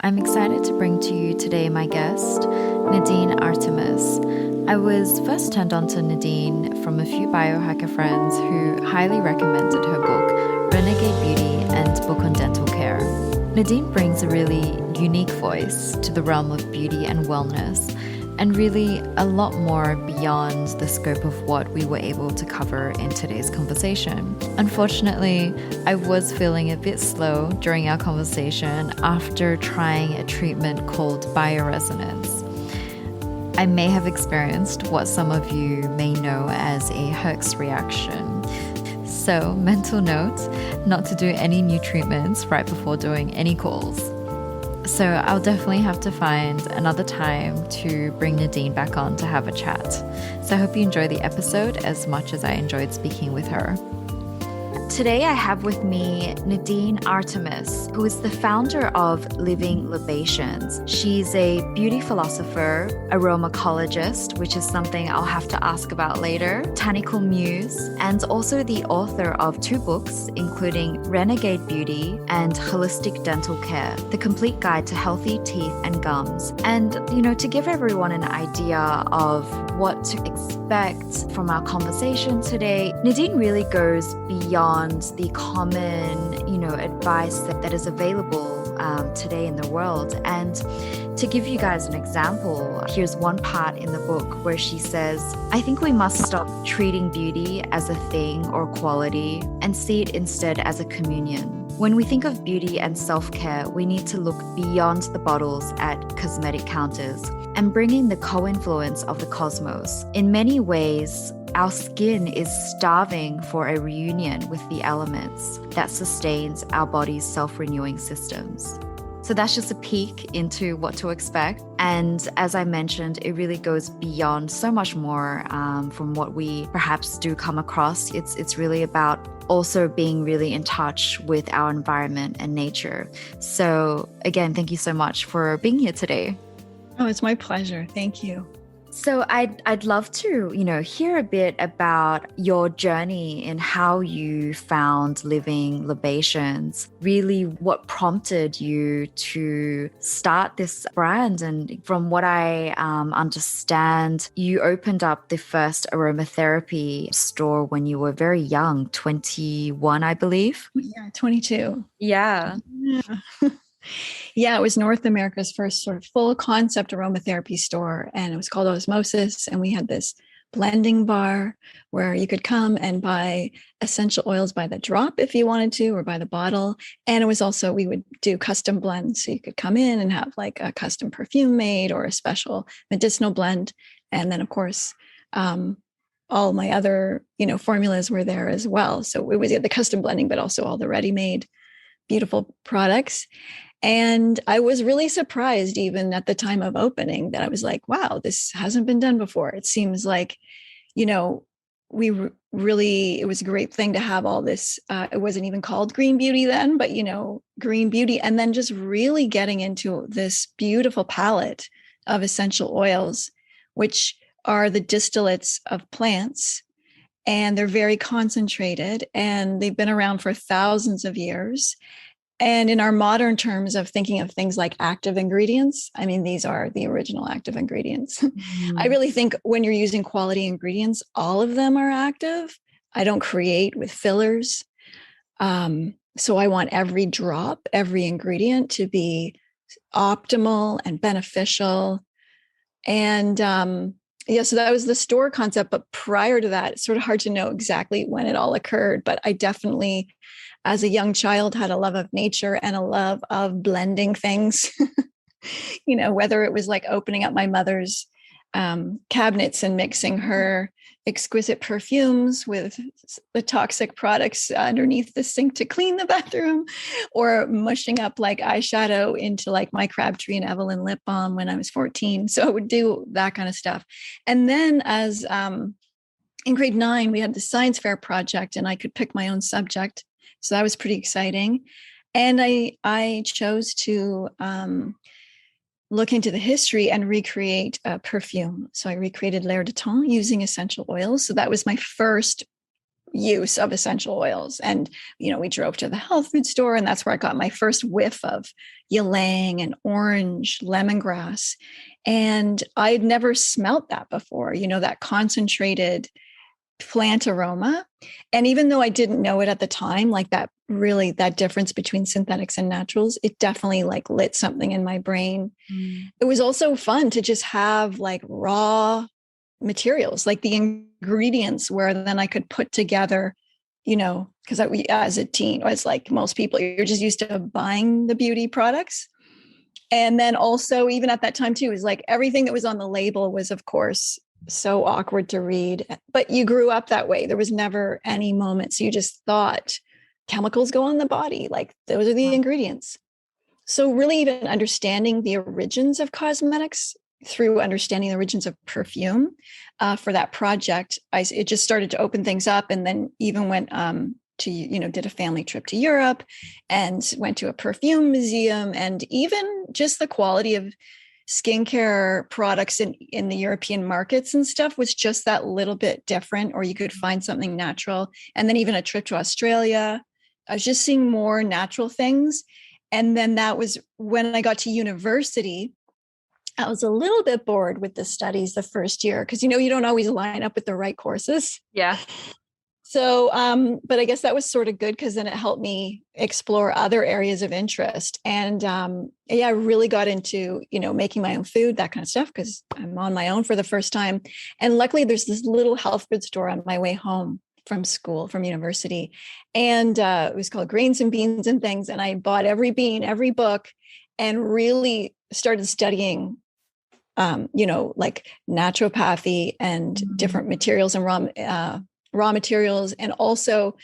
I'm excited to bring to you today my guest, Nadine Artemis. I was first turned on to Nadine from a few biohacker friends who highly recommended her book, Renegade Beauty, and book on dental care. Nadine brings a really unique voice to the realm of beauty and wellness, and really a lot more beyond the scope of what we were able to cover in today's conversation. Unfortunately, I was feeling a bit slow during our conversation after trying a treatment called bioresonance. I may have experienced what some of you may know as a Herx reaction. So, mental note, not to do any new treatments right before doing any calls. So I'll definitely have to find another time to bring Nadine back on to have a chat. So I hope you enjoy the episode as much as I enjoyed speaking with her. Today I have with me Nadine Artemis, who is the founder of Living Libations. She's a beauty philosopher, aromacologist, which is something I'll have to ask about later, botanical muse, and also the author of 2 books, including Renegade Beauty and Holistic Dental Care, the complete guide to healthy teeth and gums. And, to give everyone an idea of what to expect from our conversation today, Nadine really goes beyond the common, advice that is available today in the world. And to give you guys an example, here's one part in the book where she says, I think we must stop treating beauty as a thing or quality and see it instead as a communion. When we think of beauty and self-care, we need to look beyond the bottles at cosmetic counters and bring in the co-influence of the cosmos. In many ways, our skin is starving for a reunion with the elements that sustains our body's self-renewing systems. So that's just a peek into what to expect. And as I mentioned, it really goes beyond so much more from what we perhaps do come across. It's really about also being really in touch with our environment and nature. So again, thank you so much for being here today. Oh, it's my pleasure. Thank you. So I'd love to, hear a bit about your journey and how you found Living Libations, really what prompted you to start this brand. And from what I understand, you opened up the first aromatherapy store when you were very young, 21, I believe. Yeah, 22. Yeah. Yeah, it was North America's first sort of full concept aromatherapy store, and it was called Osmosis. And we had this blending bar where you could come and buy essential oils by the drop if you wanted to, or by the bottle. And it was also, we would do custom blends. So you could come in and have like a custom perfume made or a special medicinal blend. And then, of course, all my other, formulas were there as well. So it was the custom blending, but also all the ready-made beautiful products. And I was really surprised, even at the time of opening, that I was like, wow, this hasn't been done before. It seems like, really, it was a great thing to have all this. It wasn't even called green beauty then, but, green beauty. And then just really getting into this beautiful palette of essential oils, which are the distillates of plants. And they're very concentrated, and they've been around for thousands of years. And in our modern terms of thinking of things like active ingredients, I mean, these are the original active ingredients. Mm. I really think when you're using quality ingredients, all of them are active. I don't create with fillers. So I want every drop, every ingredient to be optimal and beneficial. And so that was the store concept. But prior to that, it's sort of hard to know exactly when it all occurred. But I definitely, as a young child, had a love of nature and a love of blending things, whether it was like opening up my mother's cabinets and mixing her exquisite perfumes with the toxic products underneath the sink to clean the bathroom, or mushing up like eyeshadow into like my Crabtree and Evelyn lip balm when I was 14. So I would do that kind of stuff. And then as in grade 9, we had the science fair project and I could pick my own subject. So that was pretty exciting. And I chose to look into the history and recreate perfume. So I recreated L'air de Temps using essential oils. So that was my first use of essential oils. And, we drove to the health food store, and that's where I got my first whiff of ylang and orange lemongrass. And I'd never smelt that before, that concentrated plant aroma. And even though I didn't know it at the time, like that difference between synthetics and naturals, it definitely like lit something in my brain. It was also fun to just have like raw materials, like the ingredients, where then I could put together, because as a teen, as like most people, you're just used to buying the beauty products. And then also, even at that time too, is like everything that was on the label was, of course, so awkward to read, but you grew up that way. There was never any moments you just thought chemicals go on the body, like those are the ingredients. So really even understanding the origins of cosmetics through understanding the origins of perfume for that project, it just started to open things up. And then even went did a family trip to Europe and went to a perfume museum, and even just the quality of skincare products in the European markets and stuff was just that little bit different, or you could find something natural. And then even a trip to Australia, I was just seeing more natural things. And then that was when I got to university. I was a little bit bored with the studies the first year because, you don't always line up with the right courses. Yeah. So, but I guess that was sort of good because then it helped me explore other areas of interest. And I really got into, making my own food, that kind of stuff, because I'm on my own for the first time. And luckily there's this little health food store on my way home from university. And it was called Grains and Beans and Things. And I bought every bean, every book, and really started studying like naturopathy and different materials and raw materials, and also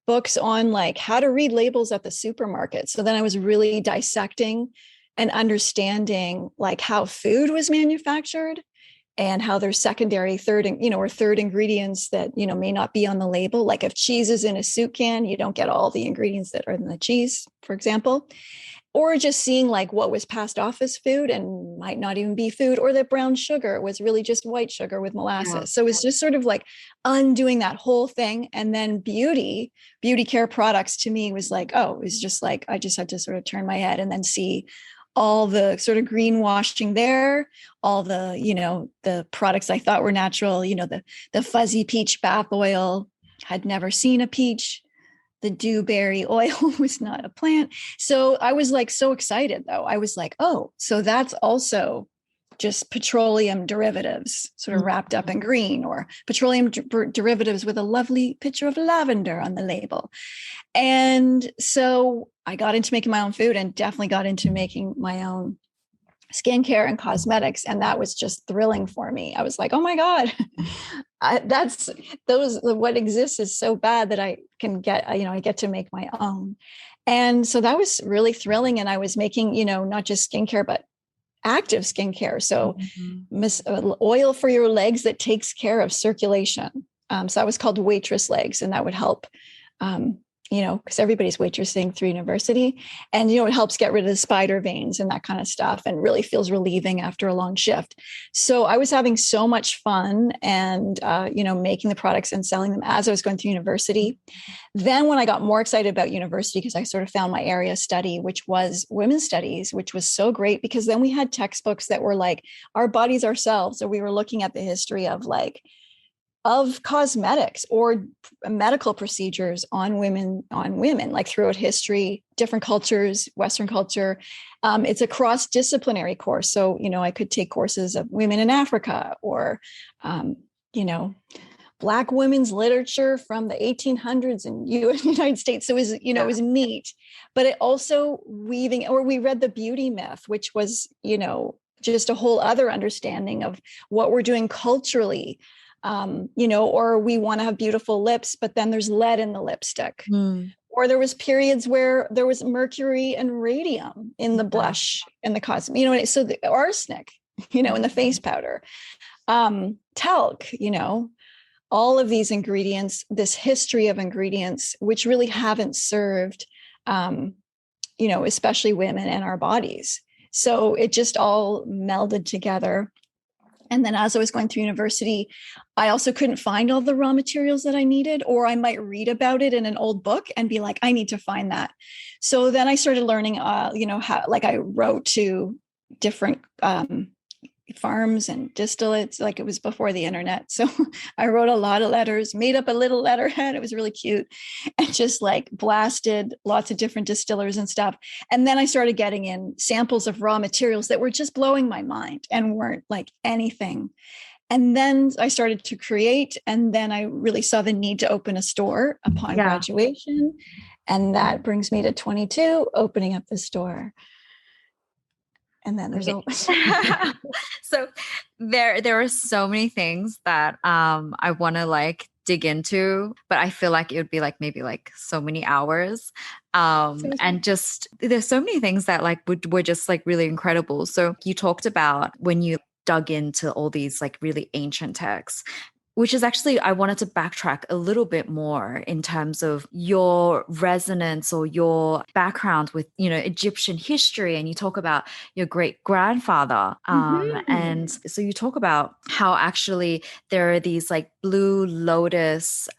books on like how to read labels at the supermarket. So then I was really dissecting and understanding like how food was manufactured and how there's secondary, third ingredients that, may not be on the label. Like if cheese is in a soup can, you don't get all the ingredients that are in the cheese, for example. Or just seeing like what was passed off as food and might not even be food, or that brown sugar was really just white sugar with molasses. Yeah. So it's just sort of like undoing that whole thing. And then beauty care products to me was like, it was just like, I just had to sort of turn my head and then see all the sort of greenwashing there, all the, the products I thought were natural, the fuzzy peach bath oil, had never seen a peach. The dewberry oil was not a plant. So I was like so excited though. I was like, oh, so that's also just petroleum derivatives sort of wrapped up in green, or petroleum derivatives with a lovely picture of lavender on the label. And so I got into making my own food, and definitely got into making my own skincare and cosmetics. And that was just thrilling for me. I was like, oh my God, what exists is so bad that I can get, I get to make my own. And so that was really thrilling. And I was making, not just skincare, but active skincare. So oil for your legs that takes care of circulation. So that was called waitress legs, and that would help, because everybody's waitressing through university, and, it helps get rid of the spider veins and that kind of stuff, and really feels relieving after a long shift. So I was having so much fun and, making the products and selling them as I was going through university. Then when I got more excited about university, because I sort of found my area of study, which was women's studies, which was so great, because then we had textbooks that were like our bodies ourselves. So we were looking at the history of cosmetics or medical procedures on women, like throughout history, different cultures, Western culture. It's a cross-disciplinary course. So, I could take courses of women in Africa, or, Black women's literature from the 1800s in United States. So it was, it was neat, but it also we read the beauty myth, which was, just a whole other understanding of what we're doing culturally. Or we want to have beautiful lips, but then there's lead in the lipstick. Or there was periods where there was mercury and radium in the blush and the cosmetic, so the arsenic, in the face powder, talc, all of these ingredients, this history of ingredients, which really haven't served, especially women and our bodies. So it just all melded together. And then as I was going through university, I also couldn't find all the raw materials that I needed, or I might read about it in an old book and be like, I need to find that. So then I started learning, how, like I wrote to different farms and distillates, like it was before the internet. So I wrote a lot of letters, made up a little letterhead. It was really cute, and just like blasted lots of different distillers and stuff. And then I started getting in samples of raw materials that were just blowing my mind and weren't like anything. And then I started to create, and then I really saw the need to open a store upon graduation. And that brings me to 22, opening up the store. And then there's so there are so many things that I want to like dig into, but I feel like it would be like maybe like so many hours. And just there's so many things that like were just like really incredible. So you talked about when you dug into all these like really ancient texts, which is actually, I wanted to backtrack a little bit more in terms of your resonance or your background with, Egyptian history. And you talk about your great grandfather. And so you talk about how actually there are these like blue lotus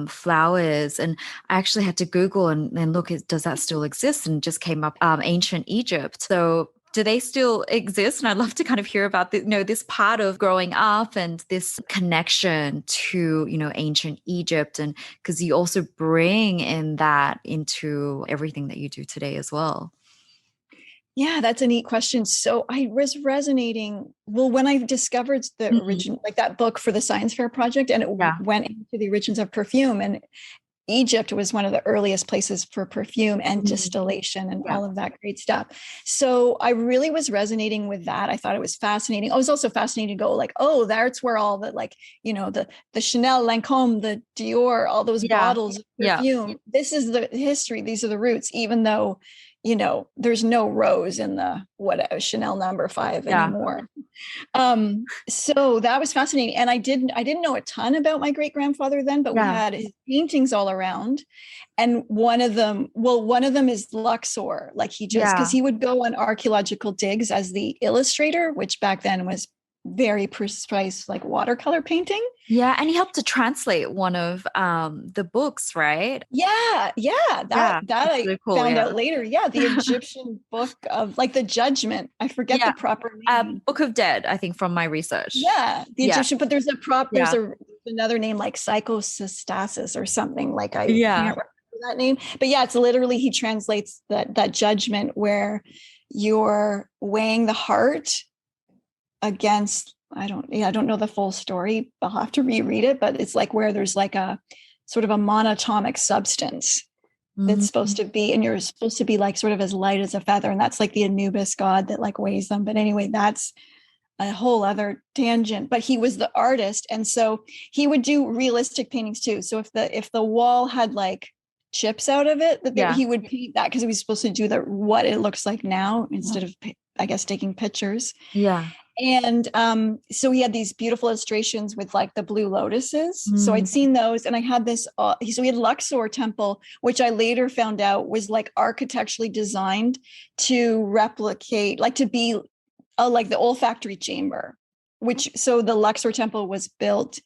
flowers. And I actually had to Google and look, does that still exist? And just came up ancient Egypt. So do they still exist? And I'd love to kind of hear about this part of growing up and this connection to, ancient Egypt. And because you also bring in that into everything that you do today as well. Yeah, that's a neat question. So I was resonating. Well, when I discovered the origin, like that book for the Science Fair project, and it went into the origins of perfume, and Egypt was one of the earliest places for perfume and distillation and all of that great stuff. So I really was resonating with that. I thought it was fascinating. I was also fascinated to go like, oh, that's where all the like, the Chanel, Lancôme, the Dior, all those bottles of perfume. This is the history. These are the roots, even though, there's no rose in the Chanel number 5 anymore. So that was fascinating. And I didn't know a ton about my great grandfather then, but we had his paintings all around. And one of them is Luxor. Like because he would go on archaeological digs as the illustrator, which back then was very precise, like watercolor painting. Yeah. And he helped to translate one of the books, right? That I really cool, found out later. Yeah. The Egyptian book of like the Judgment. I forget the proper name. Book of Dead, I think, from my research. Yeah. The Egyptian, but there's another name like psychocystasis or something, like I can't remember that name. But it's literally, he translates that judgment where you're weighing the heart against, I don't know the full story. I'll have to reread it, but it's like where there's like a sort of a monatomic substance that's supposed to be, and you're supposed to be like sort of as light as a feather. And that's like the Anubis god that like weighs them. But anyway, that's a whole other tangent. But he was the artist. And so he would do realistic paintings too. So if the wall had like chips out of it, he would paint that, because he was supposed to do what it looks like now instead of, I guess, taking pictures. Yeah. And so he had these beautiful illustrations with like the blue lotuses. So I'd seen those, and I had this. So we had Luxor Temple, which I later found out was like architecturally designed to replicate, like to be like the olfactory chamber. So the Luxor Temple was built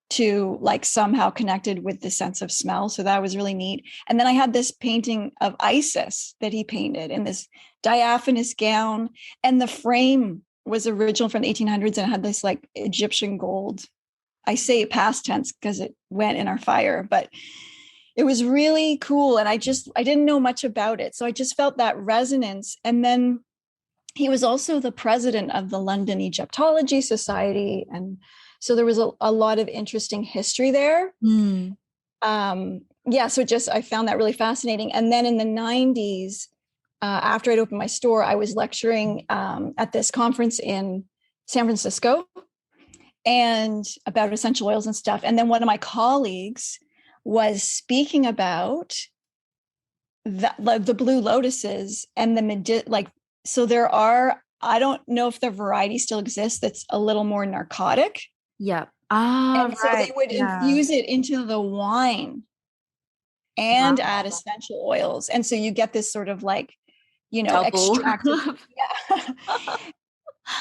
to like somehow connected with the sense of smell. So that was really neat. And then I had this painting of Isis that he painted in this diaphanous gown, and the frame was original from the 1800s and had this like Egyptian gold. I say past tense because it went in our fire, but it was really cool. And I didn't know much about it. So I just felt that resonance. And then he was also the president of the London Egyptology Society. And so there was a lot of interesting history there. So I found that really fascinating. And then in the 90s, after I'd opened my store, I was lecturing at this conference in San Francisco and about essential oils and stuff. And then one of my colleagues was speaking about the blue lotuses and so there are, I don't know if the variety still exists, that's a little more narcotic. Yeah. And so they would infuse it into the wine and add essential oils. And so you get this sort of like, extracted.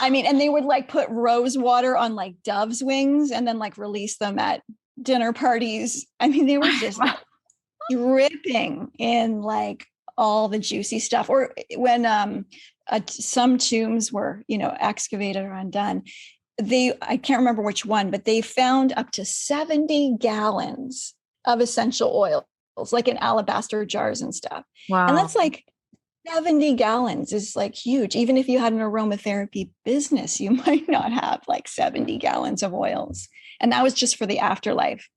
I mean, and they would like put rose water on like dove's wings and then like release them at dinner parties. I mean, they were just like dripping in like all the juicy stuff. Or when some tombs were, excavated or undone, I can't remember which one, but they found up to 70 gallons of essential oils, like in alabaster jars and stuff. Wow. And that's like 70 gallons is like huge. Even if you had an aromatherapy business, you might not have like 70 gallons of oils. And that was just for the afterlife.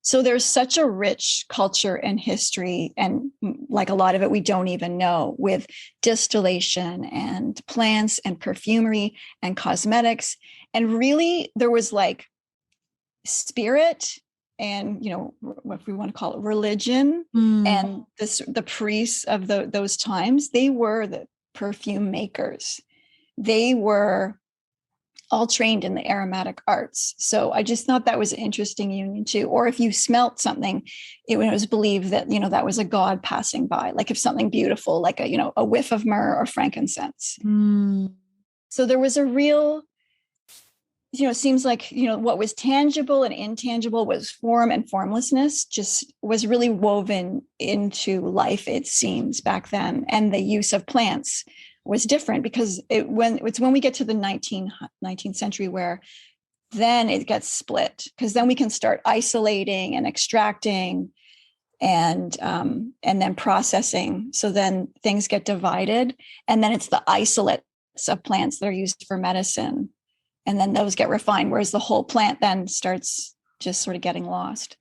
So there's such a rich culture and history, and like a lot of it we don't even know, with distillation and plants and perfumery and cosmetics. And really there was like spirit and, what we want to call it, religion. And the priests of those times, they were the perfume makers. They were all trained in the aromatic arts. So I just thought that was an interesting union too. Or if you smelt something, it was believed that, that was a god passing by. Like if something beautiful, like a whiff of myrrh or frankincense. So there was a real, it seems like, what was tangible and intangible was form and formlessness, just was really woven into life, it seems, back then. And the use of plants was different because when we get to the 19th century where then it gets split, because then we can start isolating and extracting and then processing. So then things get divided, and then it's the isolates of plants that are used for medicine. And then those get refined, whereas the whole plant then starts just sort of getting lost.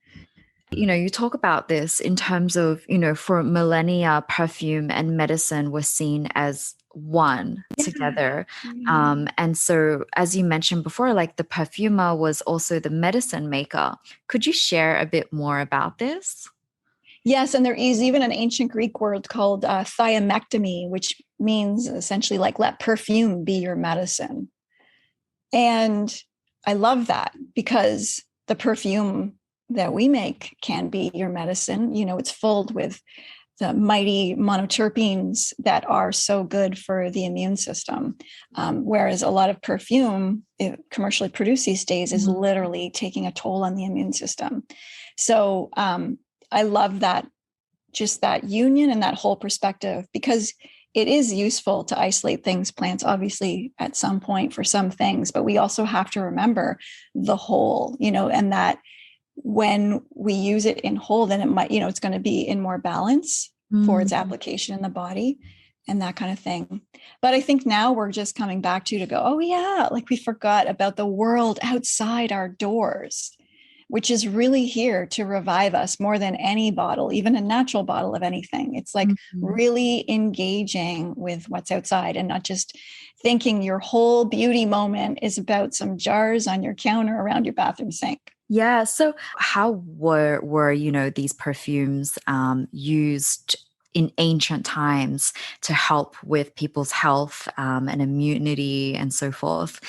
You talk about this in terms of, for millennia, perfume and medicine were seen as one together. And so, as you mentioned before, like the perfumer was also the medicine maker. Could you share a bit more about this? Yes, and there is even an ancient Greek word called thymectomy, which means essentially like let perfume be your medicine. And I love that because the perfume that we make can be your medicine. It's filled with the mighty monoterpenes that are so good for the immune system. Whereas a lot of perfume commercially produced these days is literally taking a toll on the immune system. So I love that, just that union and that whole perspective, because it is useful to isolate things, plants, obviously, at some point for some things, but we also have to remember the whole, and that when we use it in whole, then it might, it's going to be in more balance for its application in the body and that kind of thing. But I think now we're just coming back to go, oh yeah, like we forgot about the world outside our doors, which is really here to revive us more than any bottle, even a natural bottle of anything. It's like really engaging with what's outside and not just thinking your whole beauty moment is about some jars on your counter around your bathroom sink. Yeah. So how were these perfumes used in ancient times to help with people's health and immunity and so forth?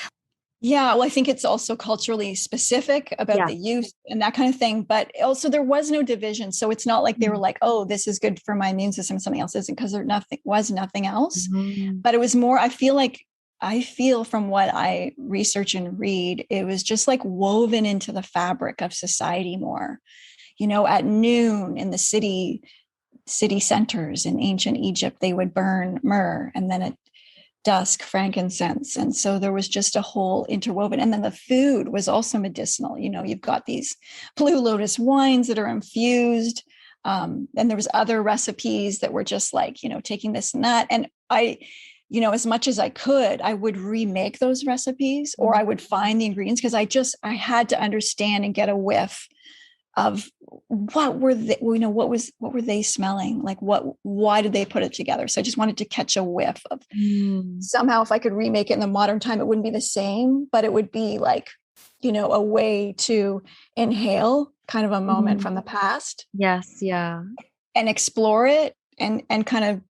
Yeah, well, I think it's also culturally specific about the use and that kind of thing. But also there was no division. So it's not like they were like, oh, this is good for my immune system, something else isn't, because there was nothing else. But it was more, I feel from what I research and read, it was just like woven into the fabric of society more. At noon in the city centers in ancient Egypt, they would burn myrrh, and then at dusk frankincense. And so there was just a whole interwoven. And then the food was also medicinal. You've got these blue lotus wines that are infused. And there was other recipes that were just like, taking this and that. And I, as much as I could, I would remake those recipes, or I would find the ingredients, because I had to understand and get a whiff of what were they, what were they smelling like, why did they put it together? So I just wanted to catch a whiff of somehow, if I could remake it in the modern time, it wouldn't be the same, but it would be like, a way to inhale kind of a moment from the past. Yes. Yeah. And explore it and kind of,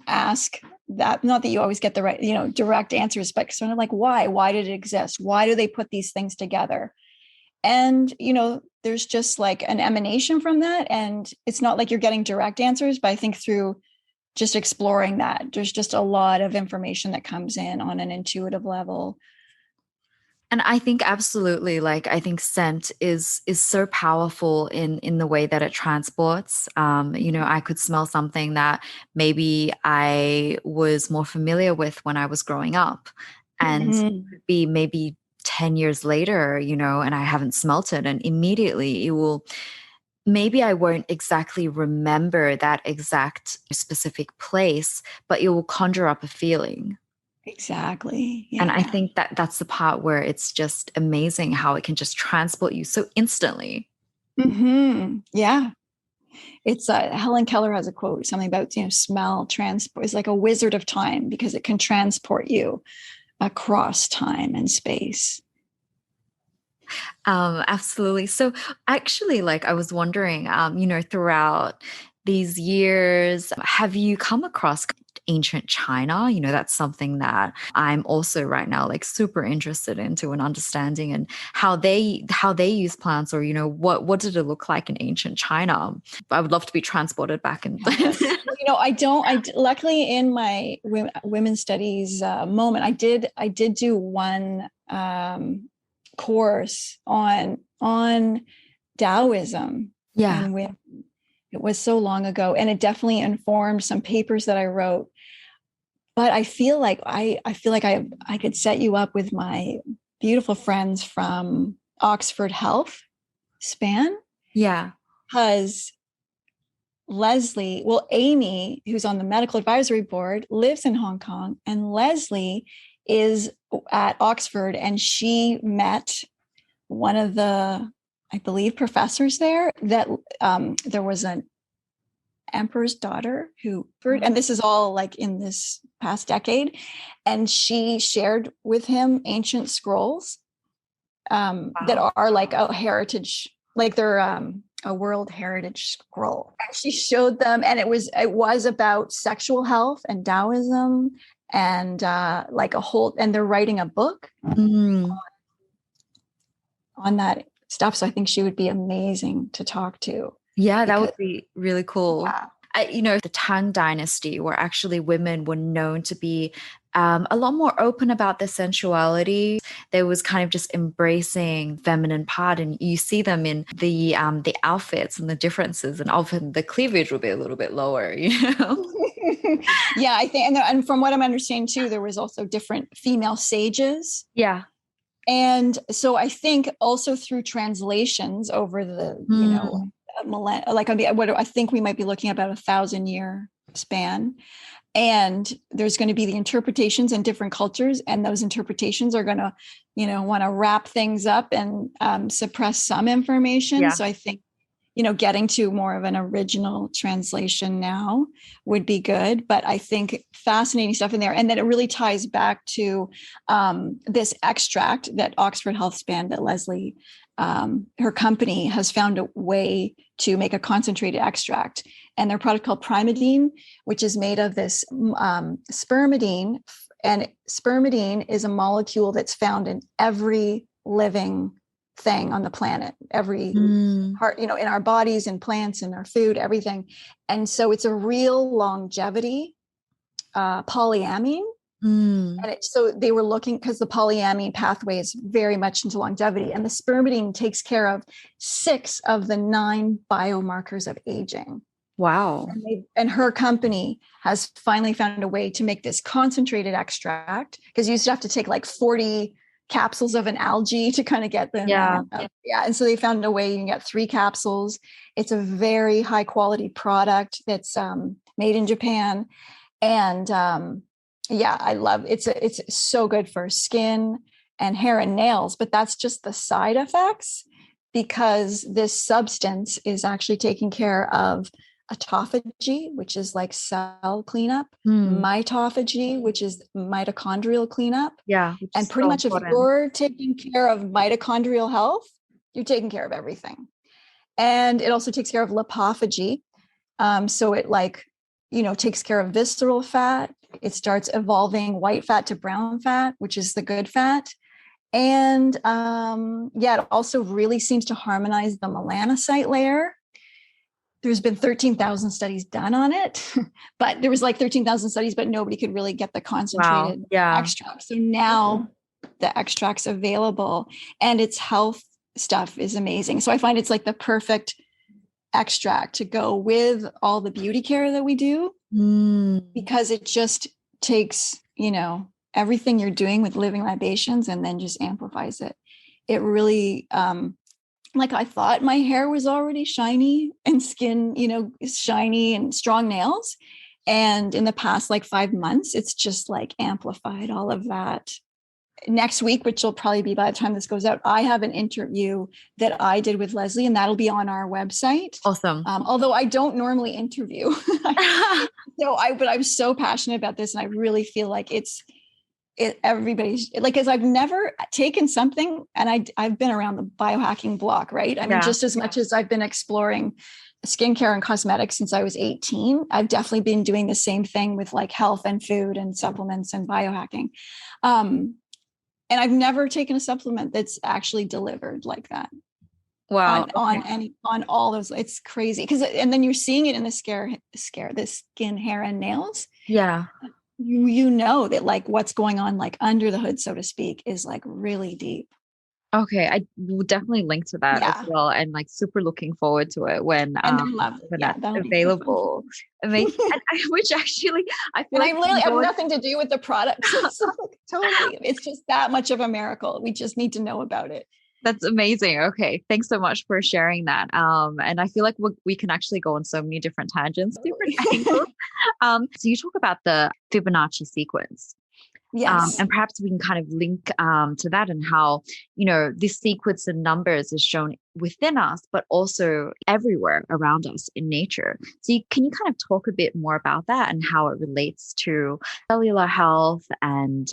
ask that, not that you always get the right, direct answers, but sort of like, why did it exist? Why do they put these things together? And, there's just like an emanation from that. And it's not like you're getting direct answers, but I think through just exploring that. There's just a lot of information that comes in on an intuitive level. And I think absolutely, like I think scent is so powerful in the way that it transports. I could smell something that maybe I was more familiar with when I was growing up, and could be maybe 10 years later, and I haven't smelt it, and immediately it will. Maybe I won't exactly remember that exact specific place, but it will conjure up a feeling. Exactly. Yeah. And I think that that's the part where it's just amazing how it can just transport you so instantly. Yeah. It's Helen Keller has a quote, something about, smell transport is like a wizard of time because it can transport you across time and space. Absolutely. So actually, like I was wondering, throughout these years, have you come across ancient China? That's something that I'm also right now like super interested into and understanding, and how they use plants, or what did it look like in ancient China? I would love to be transported back in. Yes. Luckily in my women's studies moment, I did do one course on Taoism. Yeah. And it was so long ago, and it definitely informed some papers that I wrote. But I feel like I could set you up with my beautiful friends from Oxford Health Span. Yeah. Because Amy, who's on the medical advisory board, lives in Hong Kong, and Leslie is at Oxford, and she met one of the, I believe, professors there. That there was an emperor's daughter who, and this is all like in this past decade, and she shared with him ancient scrolls that are like a heritage, like they're a World Heritage Scroll. And she showed them, and it was about sexual health and Taoism, and like a whole, and they're writing a book on that stuff. So I think she would be amazing to talk to. Yeah, that would be really cool. Yeah. The Tang Dynasty, where actually women were known to be a lot more open about their sensuality. They was kind of just embracing feminine part, and you see them in the outfits and the differences, and often the cleavage will be a little bit lower, Yeah, I think, and from what I'm understanding too, there was also different female sages. Yeah. And so I think also through translations over the, like what I think we might be looking at about 1,000-year span. And there's going to be the interpretations in different cultures, and those interpretations are going to, want to wrap things up and suppress some information. Yeah. So I think, getting to more of an original translation now would be good. But I think fascinating stuff in there. And then it really ties back to this extract that Oxford Health Span, that Leslie, her company has found a way to make a concentrated extract. And their product called Primidine, which is made of this Spermidine. And Spermidine is a molecule that's found in every living thing on the planet, every heart, in our bodies and plants and our food, everything. And so it's a real longevity polyamine. And so they were looking, because the polyamine pathway is very much into longevity, and the Spermidine takes care of 6 of the 9 biomarkers of aging. Wow. And her company has finally found a way to make this concentrated extract, because you used to have to take like 40 capsules of an algae to kind of get them. Yeah. And so they found a way you can get 3 capsules. It's a very high quality product that's made in Japan. And I love it. It's so good for skin and hair and nails, but that's just the side effects, because this substance is actually taking care of autophagy, which is like cell cleanup, mitophagy, which is mitochondrial cleanup. Yeah. And pretty much if you're taking care of mitochondrial health, you're taking care of everything. And it also takes care of lipophagy. So it takes care of visceral fat. It starts evolving white fat to brown fat, which is the good fat. And it also really seems to harmonize the melanocyte layer. there's been 13,000 studies done on it, but there was like 13,000 studies, but nobody could really get the Wow. concentrated Yeah. extract. So now the extract's available, and its health stuff is amazing. So I find it's like the perfect extract to go with all the beauty care that we do, because it just takes, everything you're doing with Living Libations and then just amplifies it. It really, like I thought my hair was already shiny and skin, shiny and strong nails. And in the past, like 5 months, it's just like amplified all of that. Next week, which will probably be by the time this goes out, I have an interview that I did with Leslie, and that'll be on our website. Awesome. Although I don't normally interview. But I'm so passionate about this, and I really feel like everybody's like, because I've never taken something, and I've been around the biohacking block, right? I mean, just as much as I've been exploring skincare and cosmetics since I was 18, I've definitely been doing the same thing with like health and food and supplements and biohacking. And I've never taken a supplement that's actually delivered like that. Wow. On all those. It's crazy. And then you're seeing it in the the skin, hair, and nails. Yeah. You know that like what's going on like under the hood, so to speak, is like really deep. Okay, I will definitely link to that as well, and like super looking forward to it when that's available. Amazing. Which actually I feel I really have nothing to do with the product. Totally, it's just that much of a miracle. We just need to know about it. That's amazing. Okay, thanks so much for sharing that. And I feel like we can actually go on so many different tangents, different angles. So you talk about the Fibonacci sequence. Yes. And perhaps we can kind of link to that, and how, this sequence of numbers is shown within us, but also everywhere around us in nature. So can you kind of talk a bit more about that and how it relates to cellular health and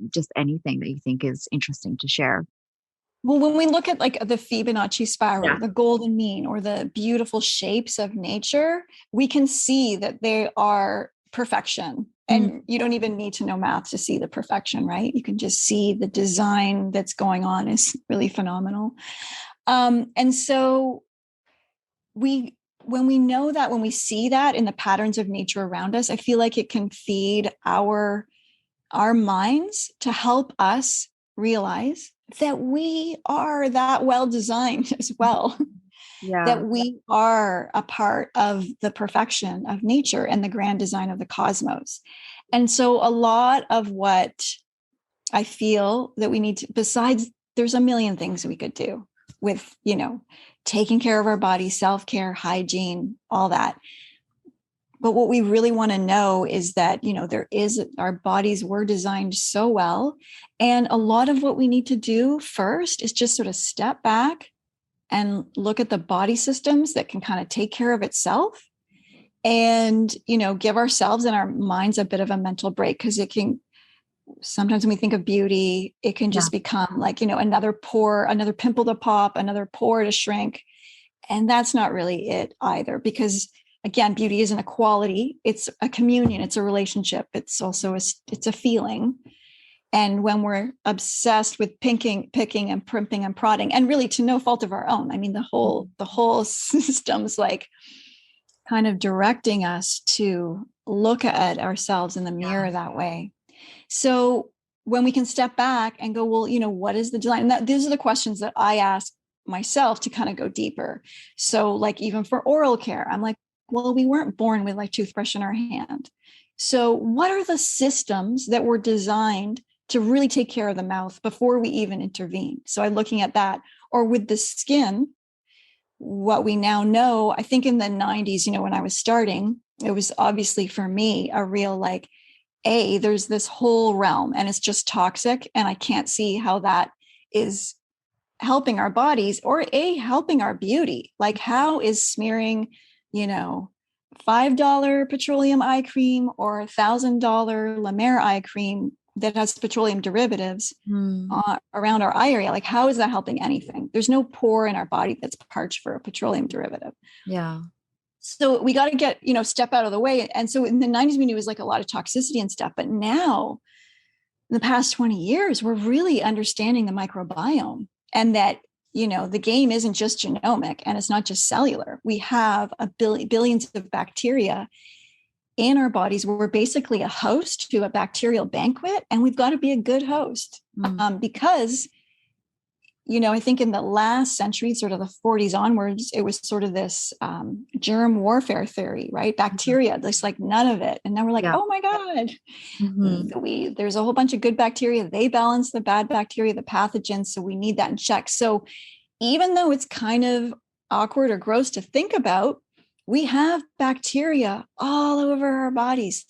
just anything that you think is interesting to share? Well, when we look at like the Fibonacci spiral, the golden mean, or the beautiful shapes of nature, we can see that they are perfection. And you don't even need to know math to see the perfection, right? You can just see the design that's going on is really phenomenal. And so when we know that, when we see that in the patterns of nature around us, I feel like it can feed our minds to help us realize that we are that well designed as well. That we are a part of the perfection of nature and the grand design of the cosmos. And so a lot of what I feel that we need to, besides, there's a million things we could do with, taking care of our body, self-care, hygiene, all that. But what we really want to know is that, our bodies were designed so well. And a lot of what we need to do first is just sort of step back and look at the body systems that can kind of take care of itself, and, give ourselves and our minds a bit of a mental break. Because it can, sometimes when we think of beauty, it can just become like, another pore, another pimple to pop, another pore to shrink. And that's not really it either, because again, beauty isn't a quality. It's a communion. It's a relationship. It's also it's a feeling. And when we're obsessed with picking and primping and prodding, and really to no fault of our own, I mean, the whole system's like kind of directing us to look at ourselves in the mirror that way. So when we can step back and go, well, what is the design? And these are the questions that I ask myself to kind of go deeper. So like, even for oral care, I'm like, well, we weren't born with like toothbrush in our hand. So what are the systems that were designed to really take care of the mouth before we even intervene? So I'm looking at that. Or with the skin, what we now know, I think in the 90s, when I was starting, it was obviously for me a real like, there's this whole realm and it's just toxic, and I can't see how that is helping our bodies or helping our beauty. Like, how is smearing, $5 petroleum eye cream or $1,000 La Mer eye cream that has petroleum derivatives around our eye area, like, how is that helping anything? There's no pore in our body that's parched for a petroleum derivative. Yeah. So we got to get, step out of the way. And so in the 90s, we knew it was like a lot of toxicity and stuff. But now, in the past 20 years, we're really understanding the microbiome, and that the game isn't just genomic and it's not just cellular. We have billions of bacteria in our bodies. We're basically a host to a bacterial banquet, and we've got to be a good host because, I think in the last century, sort of the 40s onwards, it was sort of this germ warfare theory, right? Bacteria, there's like none of it. And now we're like, oh my God, there's a whole bunch of good bacteria. They balance the bad bacteria, the pathogens. So we need that in check. So even though it's kind of awkward or gross to think about, we have bacteria all over our bodies.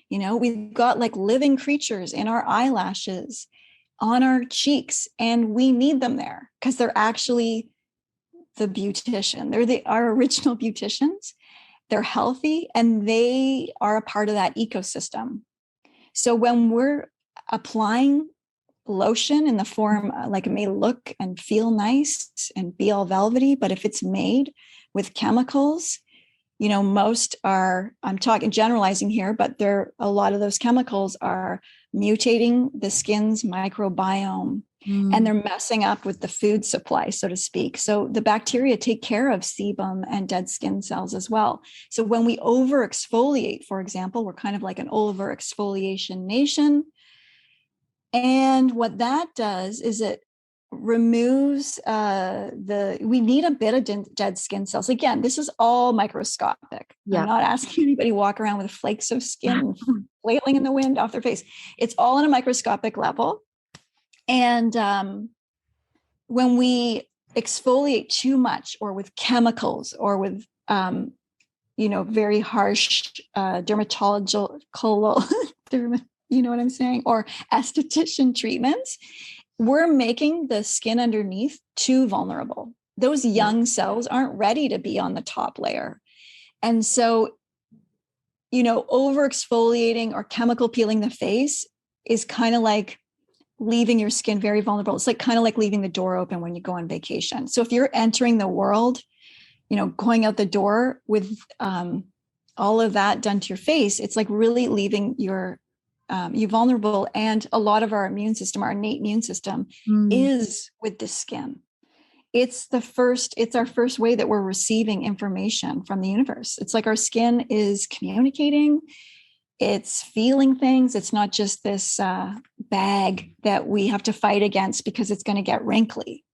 We've got like living creatures in our eyelashes, on our cheeks, and we need them there because they're actually the beautician. They're our original beauticians. They're healthy and they are a part of that ecosystem. So when we're applying lotion in the form, like it may look and feel nice and be all velvety, but if it's made with chemicals, most are, I'm talking generalizing here, but a lot of those chemicals are mutating the skin's microbiome and they're messing up with the food supply, so to speak. So the bacteria take care of sebum and dead skin cells as well. So when we over-exfoliate, for example, we're kind of like an over-exfoliation nation. And what that does is it removes we need a bit of dead skin cells. Again, this is all microscopic. I'm not asking anybody to walk around with flakes of skin flailing in the wind off their face. It's all on a microscopic level. And when we exfoliate too much or with chemicals or with very harsh dermatological you know what I'm saying, or esthetician treatments, we're making the skin underneath too vulnerable. Those young cells aren't ready to be on the top layer. And so, over exfoliating or chemical peeling the face is kind of like leaving your skin very vulnerable. It's like kind of like leaving the door open when you go on vacation. So if you're entering the world, going out the door with all of that done to your face, it's like really leaving you vulnerable. And a lot of our immune system, our innate immune system is with the skin. It's our first way that we're receiving information from the universe. It's like our skin is communicating, it's feeling things. It's not just this bag that we have to fight against because it's going to get wrinkly.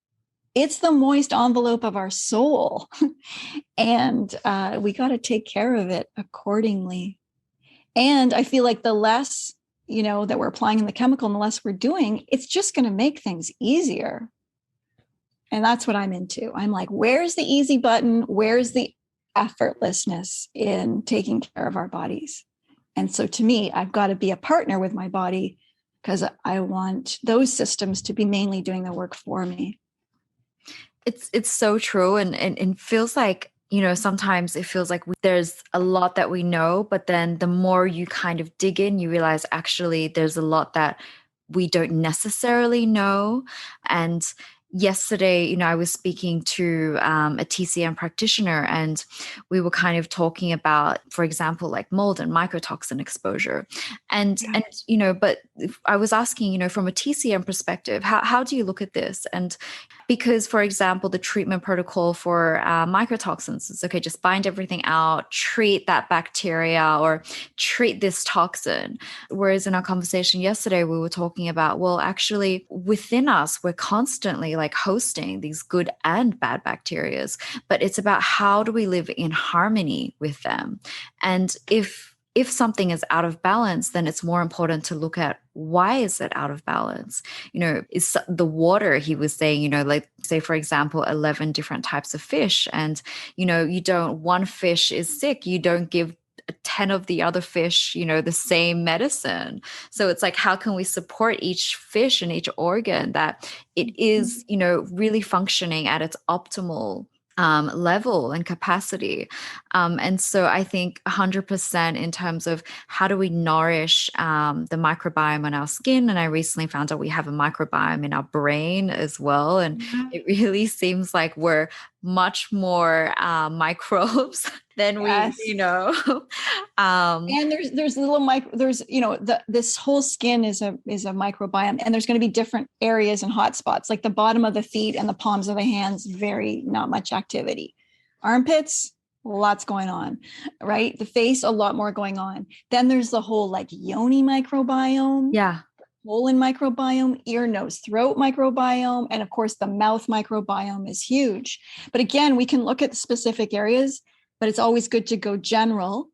It's the moist envelope of our soul. And we got to take care of it accordingly. And I feel like the less that we're applying in the chemical and the less we're doing, it's just going to make things easier. And that's what I'm into. I'm like, where's the easy button? Where's the effortlessness in taking care of our bodies? And so to me, I've got to be a partner with my body because I want those systems to be mainly doing the work for me. It's so true. And feels like, sometimes it feels like there's a lot that we know, but then the more you kind of dig in, you realize actually there's a lot that we don't necessarily know. And yesterday, I was speaking to a TCM practitioner, and we were kind of talking about, for example, like mold and mycotoxin exposure. And but I was asking, from a TCM perspective, how do you look at this? And because, for example, the treatment protocol for mycotoxins is, okay, just bind everything out, treat that bacteria or treat this toxin. Whereas in our conversation yesterday, we were talking about, well, actually within us, we're constantly like hosting these good and bad bacteria, but it's about how do we live in harmony with them. And if something is out of balance, then it's more important to look at why is it out of balance? Is the water, he was saying, like say, for example, 11 different types of fish. And, one fish is sick, you don't give 10 of the other fish, the same medicine. So it's like, how can we support each fish and each organ that it is, really functioning at its optimal level and capacity. And so I think 100% in terms of how do we nourish the microbiome on our skin. And I recently found out we have a microbiome in our brain as well. And it really seems like we're much more microbes then we, Yes. um, And there's little there's, this whole skin is a microbiome, and there's going to be different areas and hot spots, like the bottom of the feet and the palms of the hands, very not much activity. Armpits, lots going on, right? The face, a lot more going on. Then there's the whole like yoni microbiome. yeah. Colon microbiome, ear, nose, throat microbiome, and of course the mouth microbiome is huge. But again, we can look at specific areas, but it's always good to go general.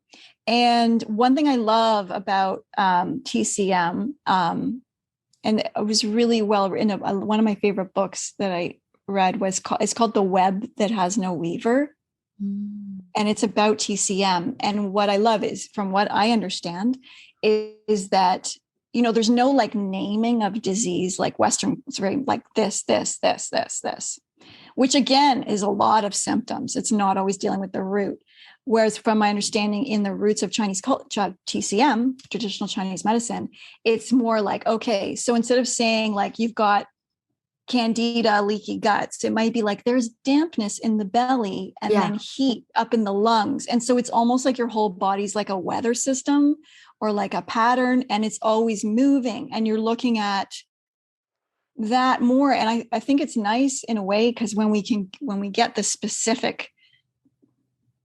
And one thing I love about TCM, and it was really well written. One of my favorite books that I read it's called The Web That Has No Weaver. And it's about TCM. And what I love is, from what I understand, is that, there's no like naming of disease like Western. It's very like this, which again is a lot of symptoms. It's not always dealing with the root. Whereas from my understanding, in the roots of Chinese culture, TCM, traditional Chinese medicine, it's more like, okay, so instead of saying like you've got candida, leaky guts, it might be like there's dampness in the belly and then heat up in the lungs. And so it's almost like your whole body's like a weather system or like a pattern, and it's always moving, and you're looking at that more. And I think it's nice in a way, because when we get the specific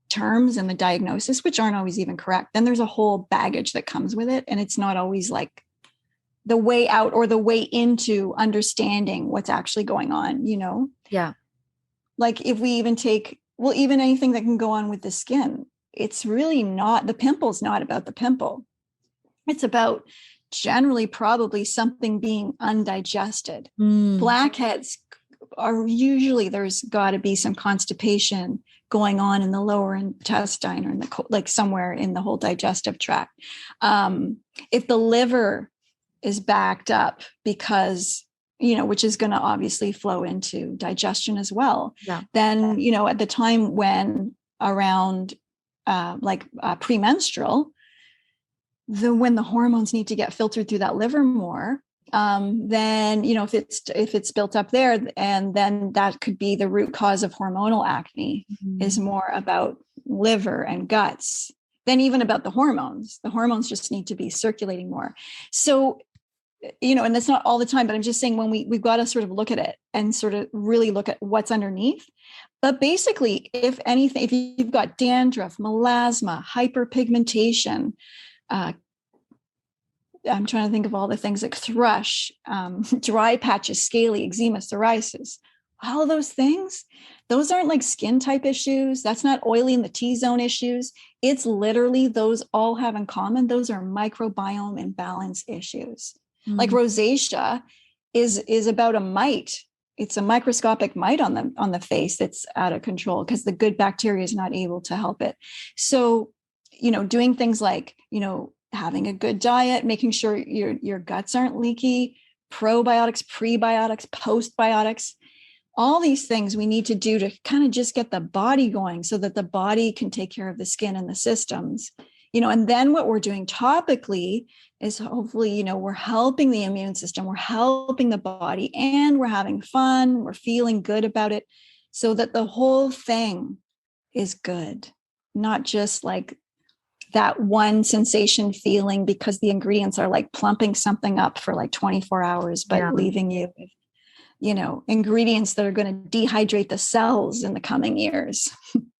terms and the diagnosis, which aren't always even correct, then there's a whole baggage that comes with it. And it's not always like the way out or the way into understanding what's actually going on, Yeah. Like if we even take, even anything that can go on with the skin, it's really not, the pimple's not about the pimple. It's about generally probably something being undigested. Blackheads are usually, there's got to be some constipation going on in the lower intestine or in the, like somewhere in the whole digestive tract. If the liver is backed up because, which is going to obviously flow into digestion as well. Yeah. Then, at the time when around premenstrual, when the hormones need to get filtered through that liver more, then, if it's built up there, and then that could be the root cause of hormonal acne, is more about liver and guts than even about the hormones. The hormones just need to be circulating more. So, and that's not all the time, but I'm just saying when we've got to sort of look at it and sort of really look at what's underneath. But basically, if anything, if you've got dandruff, melasma, hyperpigmentation, I'm trying to think of all the things like thrush, dry patches, scaly, eczema, psoriasis, all of those things, those aren't like skin type issues. That's not oily in the T-zone issues. It's literally, those all have in common. Those are microbiome imbalance issues. Like rosacea is about a mite. It's a microscopic mite on the face that's out of control because the good bacteria is not able to help it. So, doing things like, having a good diet, making sure your guts aren't leaky, probiotics, prebiotics, postbiotics, all these things we need to do to kind of just get the body going so that the body can take care of the skin and the systems, and then what we're doing topically is hopefully, we're helping the immune system, we're helping the body, and we're having fun, we're feeling good about it, so that the whole thing is good, not just like that one sensation feeling because the ingredients are like plumping something up for like 24 hours, but leaving you with, ingredients that are going to dehydrate the cells in the coming years.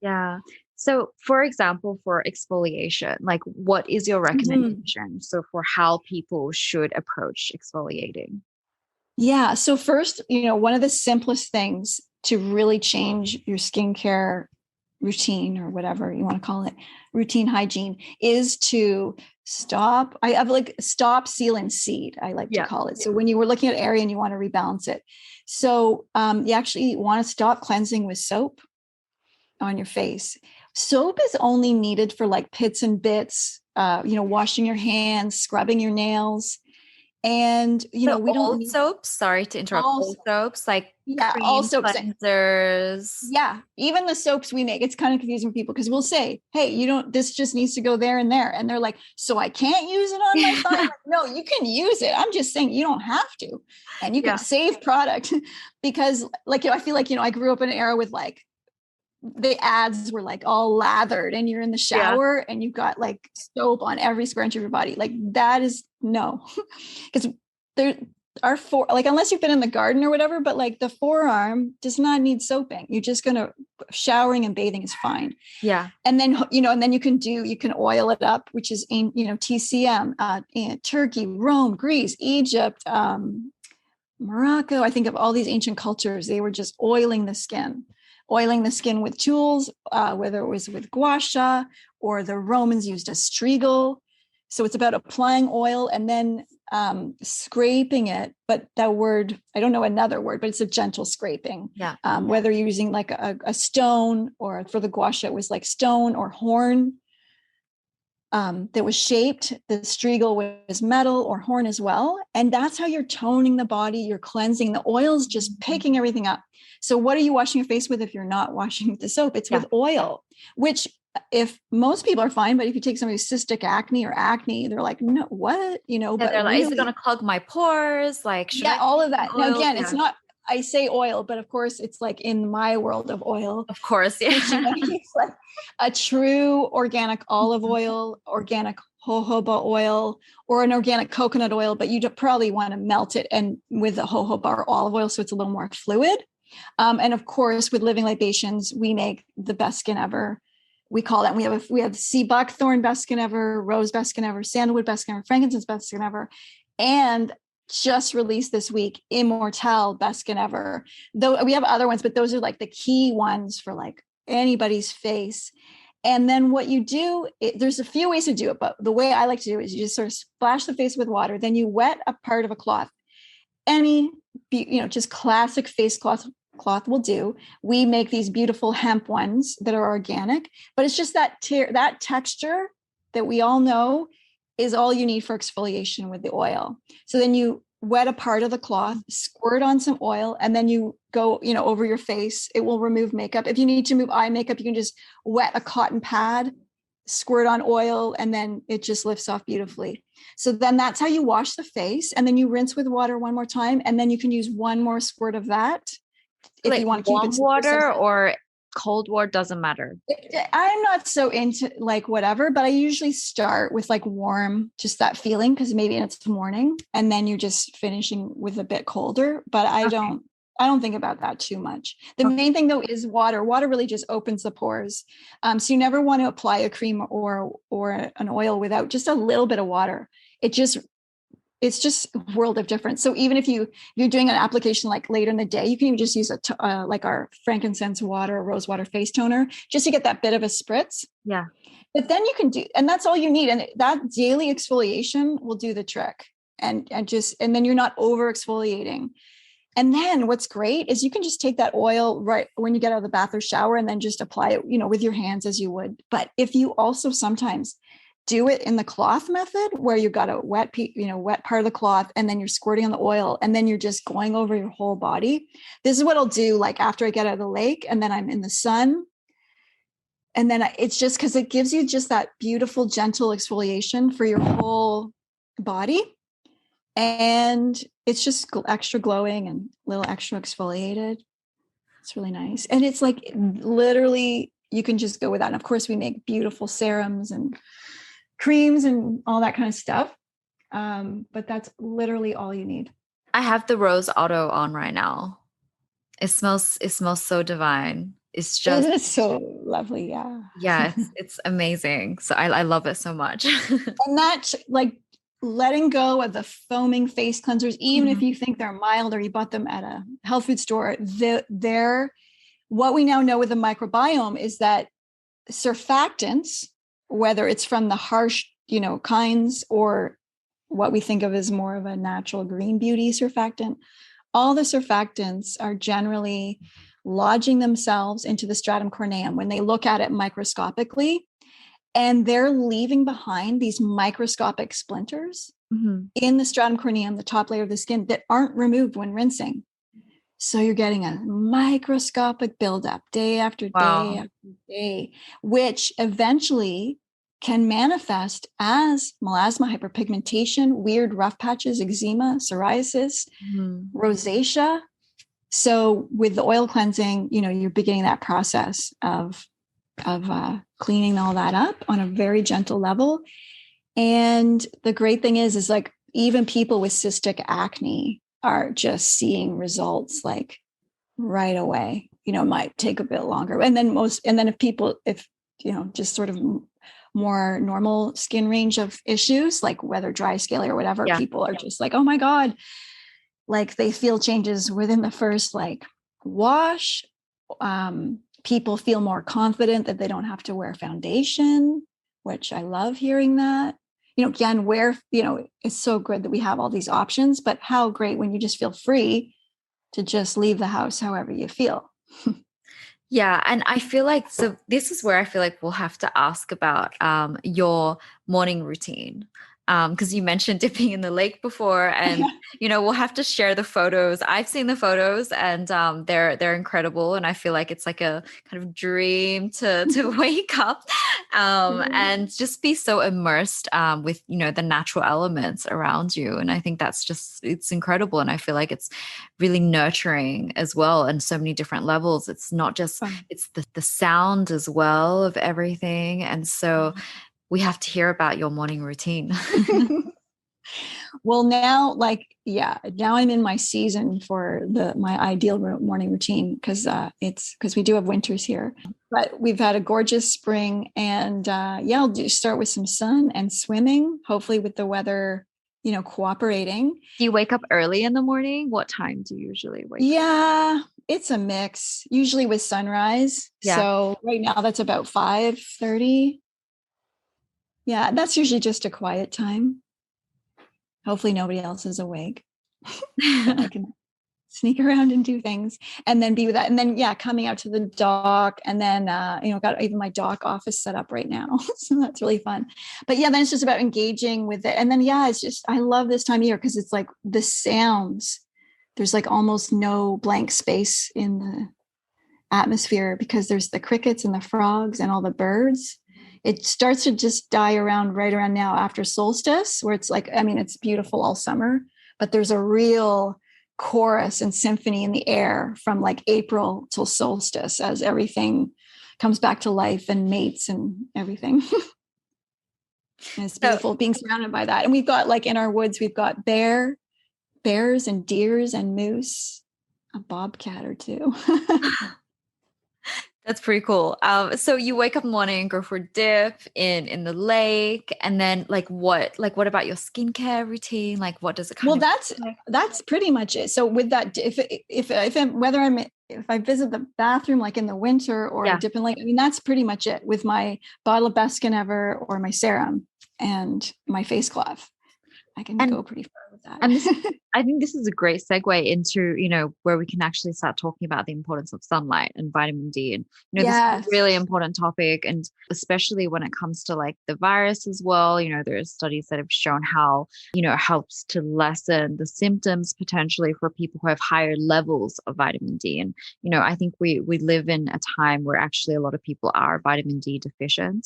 Yeah. So for example, for exfoliation, like what is your recommendation? So for how people should approach exfoliating? Yeah. So first, one of the simplest things to really change your skincare routine, or whatever you want to call it, routine hygiene, is to stop. I have like stop, seal, and seed, I like to call it. So when you were looking at an area and you want to rebalance it, so you actually want to stop cleansing with soap on your face. Soap is only needed for like pits and bits, washing your hands, scrubbing your nails. And, So we don't need soaps, sorry to interrupt, all soaps, like all cream soaps, cleansers. Yeah. Even the soaps we make, it's kind of confusing for people because we'll say, hey, this just needs to go there and there. And they're like, so I can't use it on my thigh? Like, no, you can use it. I'm just saying you don't have to. And you can save product because like, I feel like, I grew up in an era with like the ads were like all lathered and you're in the shower and you've got like soap on every square inch of your body. Like that is no, because there are like, unless you've been in the garden or whatever, but like the forearm does not need soaping. You're just going to showering and bathing is fine. Yeah. And then, and then you can oil it up, which is, TCM, Turkey, Rome, Greece, Egypt, Morocco. I think of all these ancient cultures, they were just oiling the skin with tools, whether it was with gua sha or the Romans used a strigil. So it's about applying oil and then scraping it. But that word, I don't know another word, but it's a gentle scraping. Yeah. Whether you're using like a stone, or for the gua sha, it was like stone or horn that was shaped. The strigil was metal or horn as well. And that's how you're toning the body. You're cleansing. The oil's just picking everything up. So what are you washing your face with if you're not washing with the soap? It's with oil, which if most people are fine, but if you take somebody with cystic acne or acne, they're like, no, what? But they're like, really, is it going to clog my pores? Like, all of that. Now, again, it's not, I say oil, but of course it's like in my world of oil. Of course. Yeah. It's like a true organic olive oil, organic jojoba oil, or an organic coconut oil, but you probably want to melt it and with the jojoba or olive oil, so it's a little more fluid. And of course, with Living Libations, we make the best skin ever. We call that. We have sea buckthorn best skin ever, rose best skin ever, sandalwood best skin ever, frankincense best skin ever, and just released this week, Immortelle best skin ever. Though we have other ones, but those are like the key ones for like anybody's face. And then what you do, there's a few ways to do it, but the way I like to do it is you just sort of splash the face with water, then you wet a part of a cloth. Just classic face cloth will do. We make these beautiful hemp ones that are organic, but it's just that texture that we all know is all you need for exfoliation with the oil. So then you wet a part of the cloth, squirt on some oil, and then you go, over your face. It will remove makeup. If you need to remove eye makeup, you can just wet a cotton pad, squirt on oil, and then it just lifts off beautifully. So then that's how you wash the face. And then you rinse with water one more time. And then you can use one more squirt of that. If you want to keep it water or cold water, doesn't matter. I'm not so into like whatever, but I usually start with like warm, just that feeling, because maybe it's the morning, and then you're just finishing with a bit colder. But I don't think about that too much. The main thing though is water. Water really just opens the pores. So you never want to apply a cream or an oil without just a little bit of water. It's just a world of difference. So even if you're doing an application like later in the day, you can even just use like our frankincense water, rose water face toner, just to get that bit of a spritz. Yeah. But then you can and that's all you need. And that daily exfoliation will do the trick. And then you're not over exfoliating. And then what's great is you can just take that oil right when you get out of the bath or shower and then just apply it, with your hands as you would. But if you also sometimes do it in the cloth method where you got a wet part of the cloth and then you're squirting on the oil and then you're just going over your whole body. This is what I'll do like after I get out of the lake and then I'm in the sun. And then it's just because it gives you just that beautiful, gentle exfoliation for your whole body. And it's just extra glowing and a little extra exfoliated. It's really nice. And it's like literally you can just go with that. And of course we make beautiful serums and creams and all that kind of stuff. But that's literally all you need. I have the Rose Auto on right now. It smells so divine. It's just, isn't it so lovely? Yeah. Yeah, it's amazing. So I love it so much. And that's like letting go of the foaming face cleansers, even if you think they're mild or you bought them at a health food store, what we now know with the microbiome is that surfactants, whether it's from the harsh, kinds or what we think of as more of a natural green beauty surfactant, all the surfactants are generally lodging themselves into the stratum corneum when they look at it microscopically, and they're leaving behind these microscopic splinters in the stratum corneum, the top layer of the skin, that aren't removed when rinsing. So you're getting a microscopic buildup day after day after day, which eventually can manifest as melasma, hyperpigmentation, weird rough patches, eczema, psoriasis, rosacea, So with the oil cleansing, you're beginning that process of cleaning all that up on a very gentle level. And the great thing is like even people with cystic acne are just seeing results like right away. It might take a bit longer. And then if just sort of more normal skin range of issues, like whether dry, scaly or whatever, people are just like, oh my God, like they feel changes within the first like wash. People feel more confident that they don't have to wear foundation, which I love hearing that. Again, it's so good that we have all these options, but how great when you just feel free to just leave the house however you feel. Yeah. And I feel like, so this is where I feel like we'll have to ask about your morning routine. Because you mentioned dipping in the lake before, and we'll have to share the photos. I've seen the photos, and they're incredible, and I feel like it's like a kind of dream to wake up and just be so immersed with the natural elements around you. And I think it's incredible, and I feel like it's really nurturing as well, and so many different levels. It's not just it's the sound as well of everything, and so. We have to hear about your morning routine. Well, now I'm in my season for my ideal morning routine because we do have winters here, but we've had a gorgeous spring, and I'll start with some sun and swimming, hopefully with the weather, cooperating. Do you wake up early in the morning? What time do you usually wake up? Yeah, it's a mix, usually with sunrise. Yeah. So right now that's about 5:30. Yeah, that's usually just a quiet time. Hopefully nobody else is awake. I can sneak around and do things and then be with that. And then, coming out to the dock, and then, got even my dock office set up right now. So that's really fun. But then it's just about engaging with it. And then, it's just, I love this time of year because it's like the sounds, there's like almost no blank space in the atmosphere because there's the crickets and the frogs and all the birds. It starts to just die right around now after solstice, where it's like, it's beautiful all summer, but there's a real chorus and symphony in the air from like April till solstice as everything comes back to life and mates and everything. And it's beautiful being surrounded by that. And we've got like in our woods, we've got bears and deers and moose, a bobcat or two. That's pretty cool. So you wake up in the morning and go for a dip in the lake, and then what about your skincare routine? Like what does it kind of? Well, that's pretty much it. So with that, if I visit the bathroom like in the winter or dip in lake, that's pretty much it with my bottle of best skin ever or my serum and my face cloth. I can go pretty far with that. And I think this is a great segue into, where we can actually start talking about the importance of sunlight and vitamin D. And, this is a really important topic. And especially when it comes to like the virus as well, there are studies that have shown how, it helps to lessen the symptoms potentially for people who have higher levels of vitamin D. And, I think we live in a time where actually a lot of people are vitamin D deficient.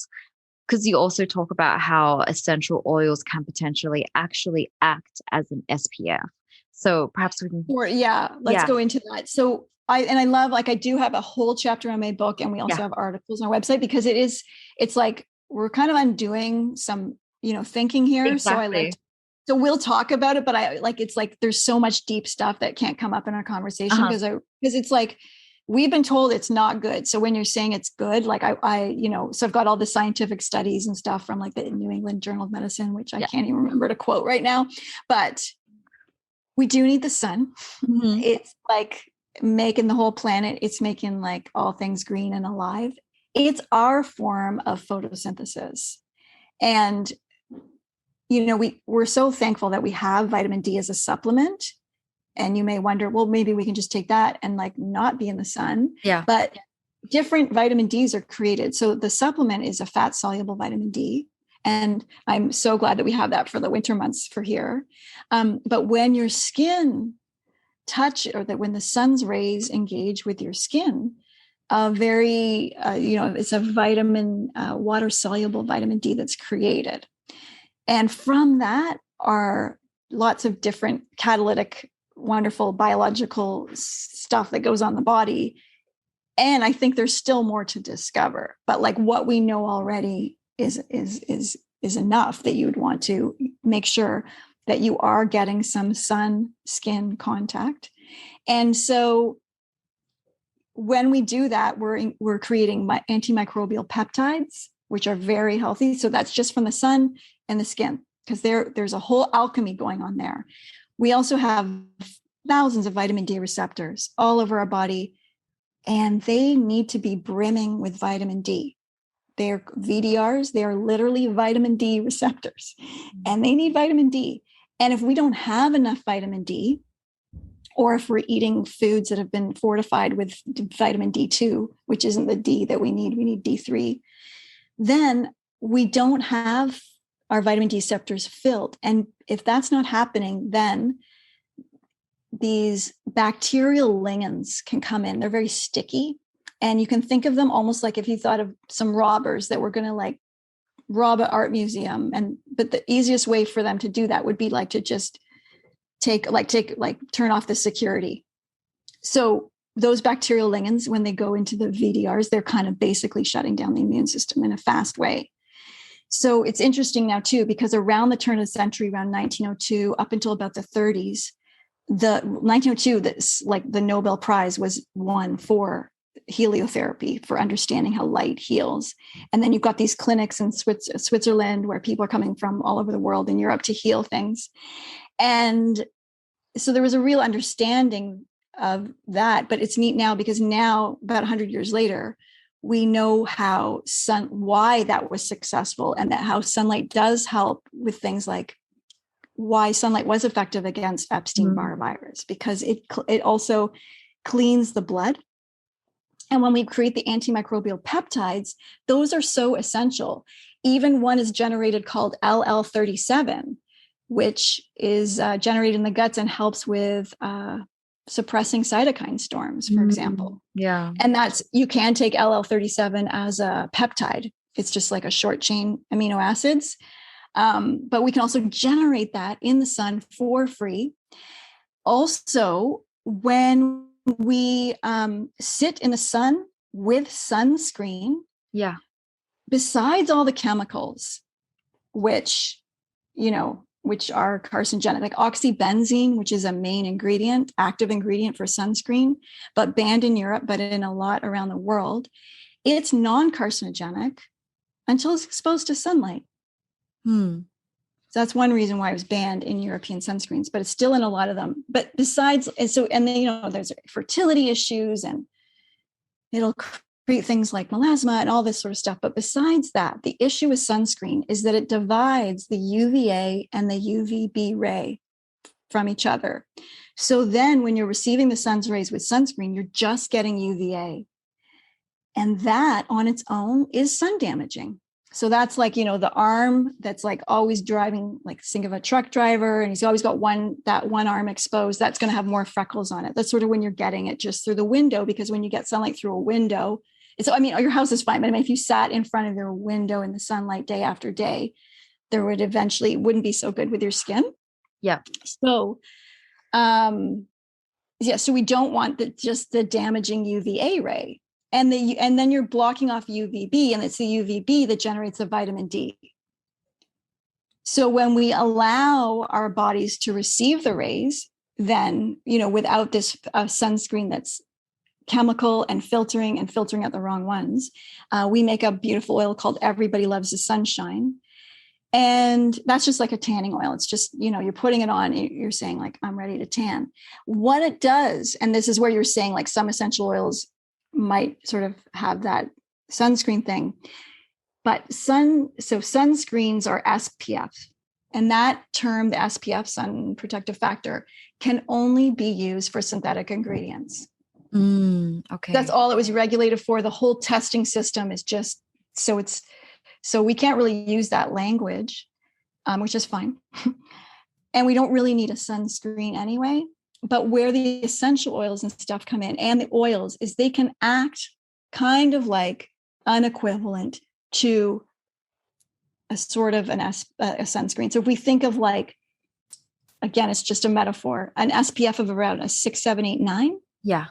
Because you also talk about how essential oils can potentially actually act as an SPF. So perhaps we can... let's go into that. So I love, I do have a whole chapter on my book, and we also have articles on our website because it's like, we're kind of undoing some, thinking here. Exactly. So we'll talk about it, but it's like, there's so much deep stuff that can't come up in our conversation because it's like, we've been told it's not good. So when you're saying it's good, like so I've got all the scientific studies and stuff from like the New England Journal of Medicine, which I can't even remember to quote right now, but we do need the sun. Mm-hmm. It's like making the whole planet. It's making like all things green and alive. It's our form of photosynthesis. And, we're so thankful that we have vitamin D as a supplement. And you may wonder, well, maybe we can just take that and like not be in the sun. Yeah. But different vitamin Ds are created. So the supplement is a fat soluble vitamin D. And I'm so glad that we have that for the winter months for here. But when your skin when the sun's rays engage with your skin, it's a vitamin, water soluble vitamin D that's created. And from that are lots of different catalytic wonderful biological stuff that goes on the body. And I think there's still more to discover, but like what we know already is enough that you would want to make sure that you are getting some sun skin contact. And so when we do that, we're creating antimicrobial peptides, which are very healthy. So that's just from the sun and the skin, because there's a whole alchemy going on there. We also have thousands of vitamin D receptors all over our body, and they need to be brimming with vitamin D. They're VDRs. They are literally vitamin D receptors, and they need vitamin D. And if we don't have enough vitamin D, or if we're eating foods that have been fortified with vitamin D2, which isn't the D that we need D3, then we don't have our vitamin D receptors filled. And if that's not happening, then these bacterial ligands can come in. They're very sticky. And you can think of them almost like if you thought of some robbers that were going to like rob an art museum. But the easiest way for them to do that would be like to just turn off the security. So those bacterial ligands, when they go into the VDRs, they're kind of basically shutting down the immune system in a fast way. So it's interesting now too, because around the turn of the century, around 1902, up until about the 30s, the 1902, the Nobel Prize was won for heliotherapy, for understanding how light heals. And then you've got these clinics in Switzerland where people are coming from all over the world in Europe to heal things. And so there was a real understanding of that, but it's neat now because now, about 100 years later, we know why that was successful, and that how sunlight does help with things like why sunlight was effective against Epstein-Barr virus, because it also cleans the blood. And when we create the antimicrobial peptides, those are so essential. Even one is generated called LL37, which is generated in the guts and helps with suppressing cytokine storms, for example. Yeah. And you can take LL37 as a peptide. It's just like a short chain amino acids. But we can also generate that in the sun for free. Also, when we sit in the sun with sunscreen, besides all the chemicals, which are carcinogenic, like oxybenzene, which is a main active ingredient for sunscreen, but banned in Europe, but in a lot around the world, it's non-carcinogenic until it's exposed to sunlight. So that's one reason why it was banned in European sunscreens, but it's still in a lot of them. But besides, and then, there's fertility issues, and it'll create things like melasma and all this sort of stuff. But besides that, the issue with sunscreen is that it divides the UVA and the UVB ray from each other. So then when you're receiving the sun's rays with sunscreen, you're just getting UVA. And that on its own is sun damaging. So that's like, the arm that's like always driving, like think of a truck driver, and he's always got that one arm exposed. That's going to have more freckles on it. That's sort of when you're getting it just through the window, because when you get sunlight through a window, your house is fine. But if you sat in front of your window in the sunlight day after day, there wouldn't be so good with your skin. Yeah. So, so we don't want just the damaging UVA ray. And then you're blocking off UVB, and it's the UVB that generates the vitamin D. So when we allow our bodies to receive the rays, then, without this sunscreen that's chemical and filtering out the wrong ones, we make a beautiful oil called Everybody Loves the Sunshine. And that's just like a tanning oil. It's just, you're putting it on, you're saying like, I'm ready to tan. What it does, and this is where you're saying like some essential oils might sort of have that sunscreen thing, but sunscreens are SPF, and that term, the SPF, sun protective factor, can only be used for synthetic ingredients. Okay. That's all it was regulated for. The whole testing system is just, so we can't really use that language, which is fine. And we don't really need a sunscreen anyway. But where the essential oils and stuff come in, and the oils, is they can act kind of like an equivalent to a sort of a sunscreen. So if we think of like again, it's just a metaphor, an SPF of around a 6, 7, 8, 9. Yeah.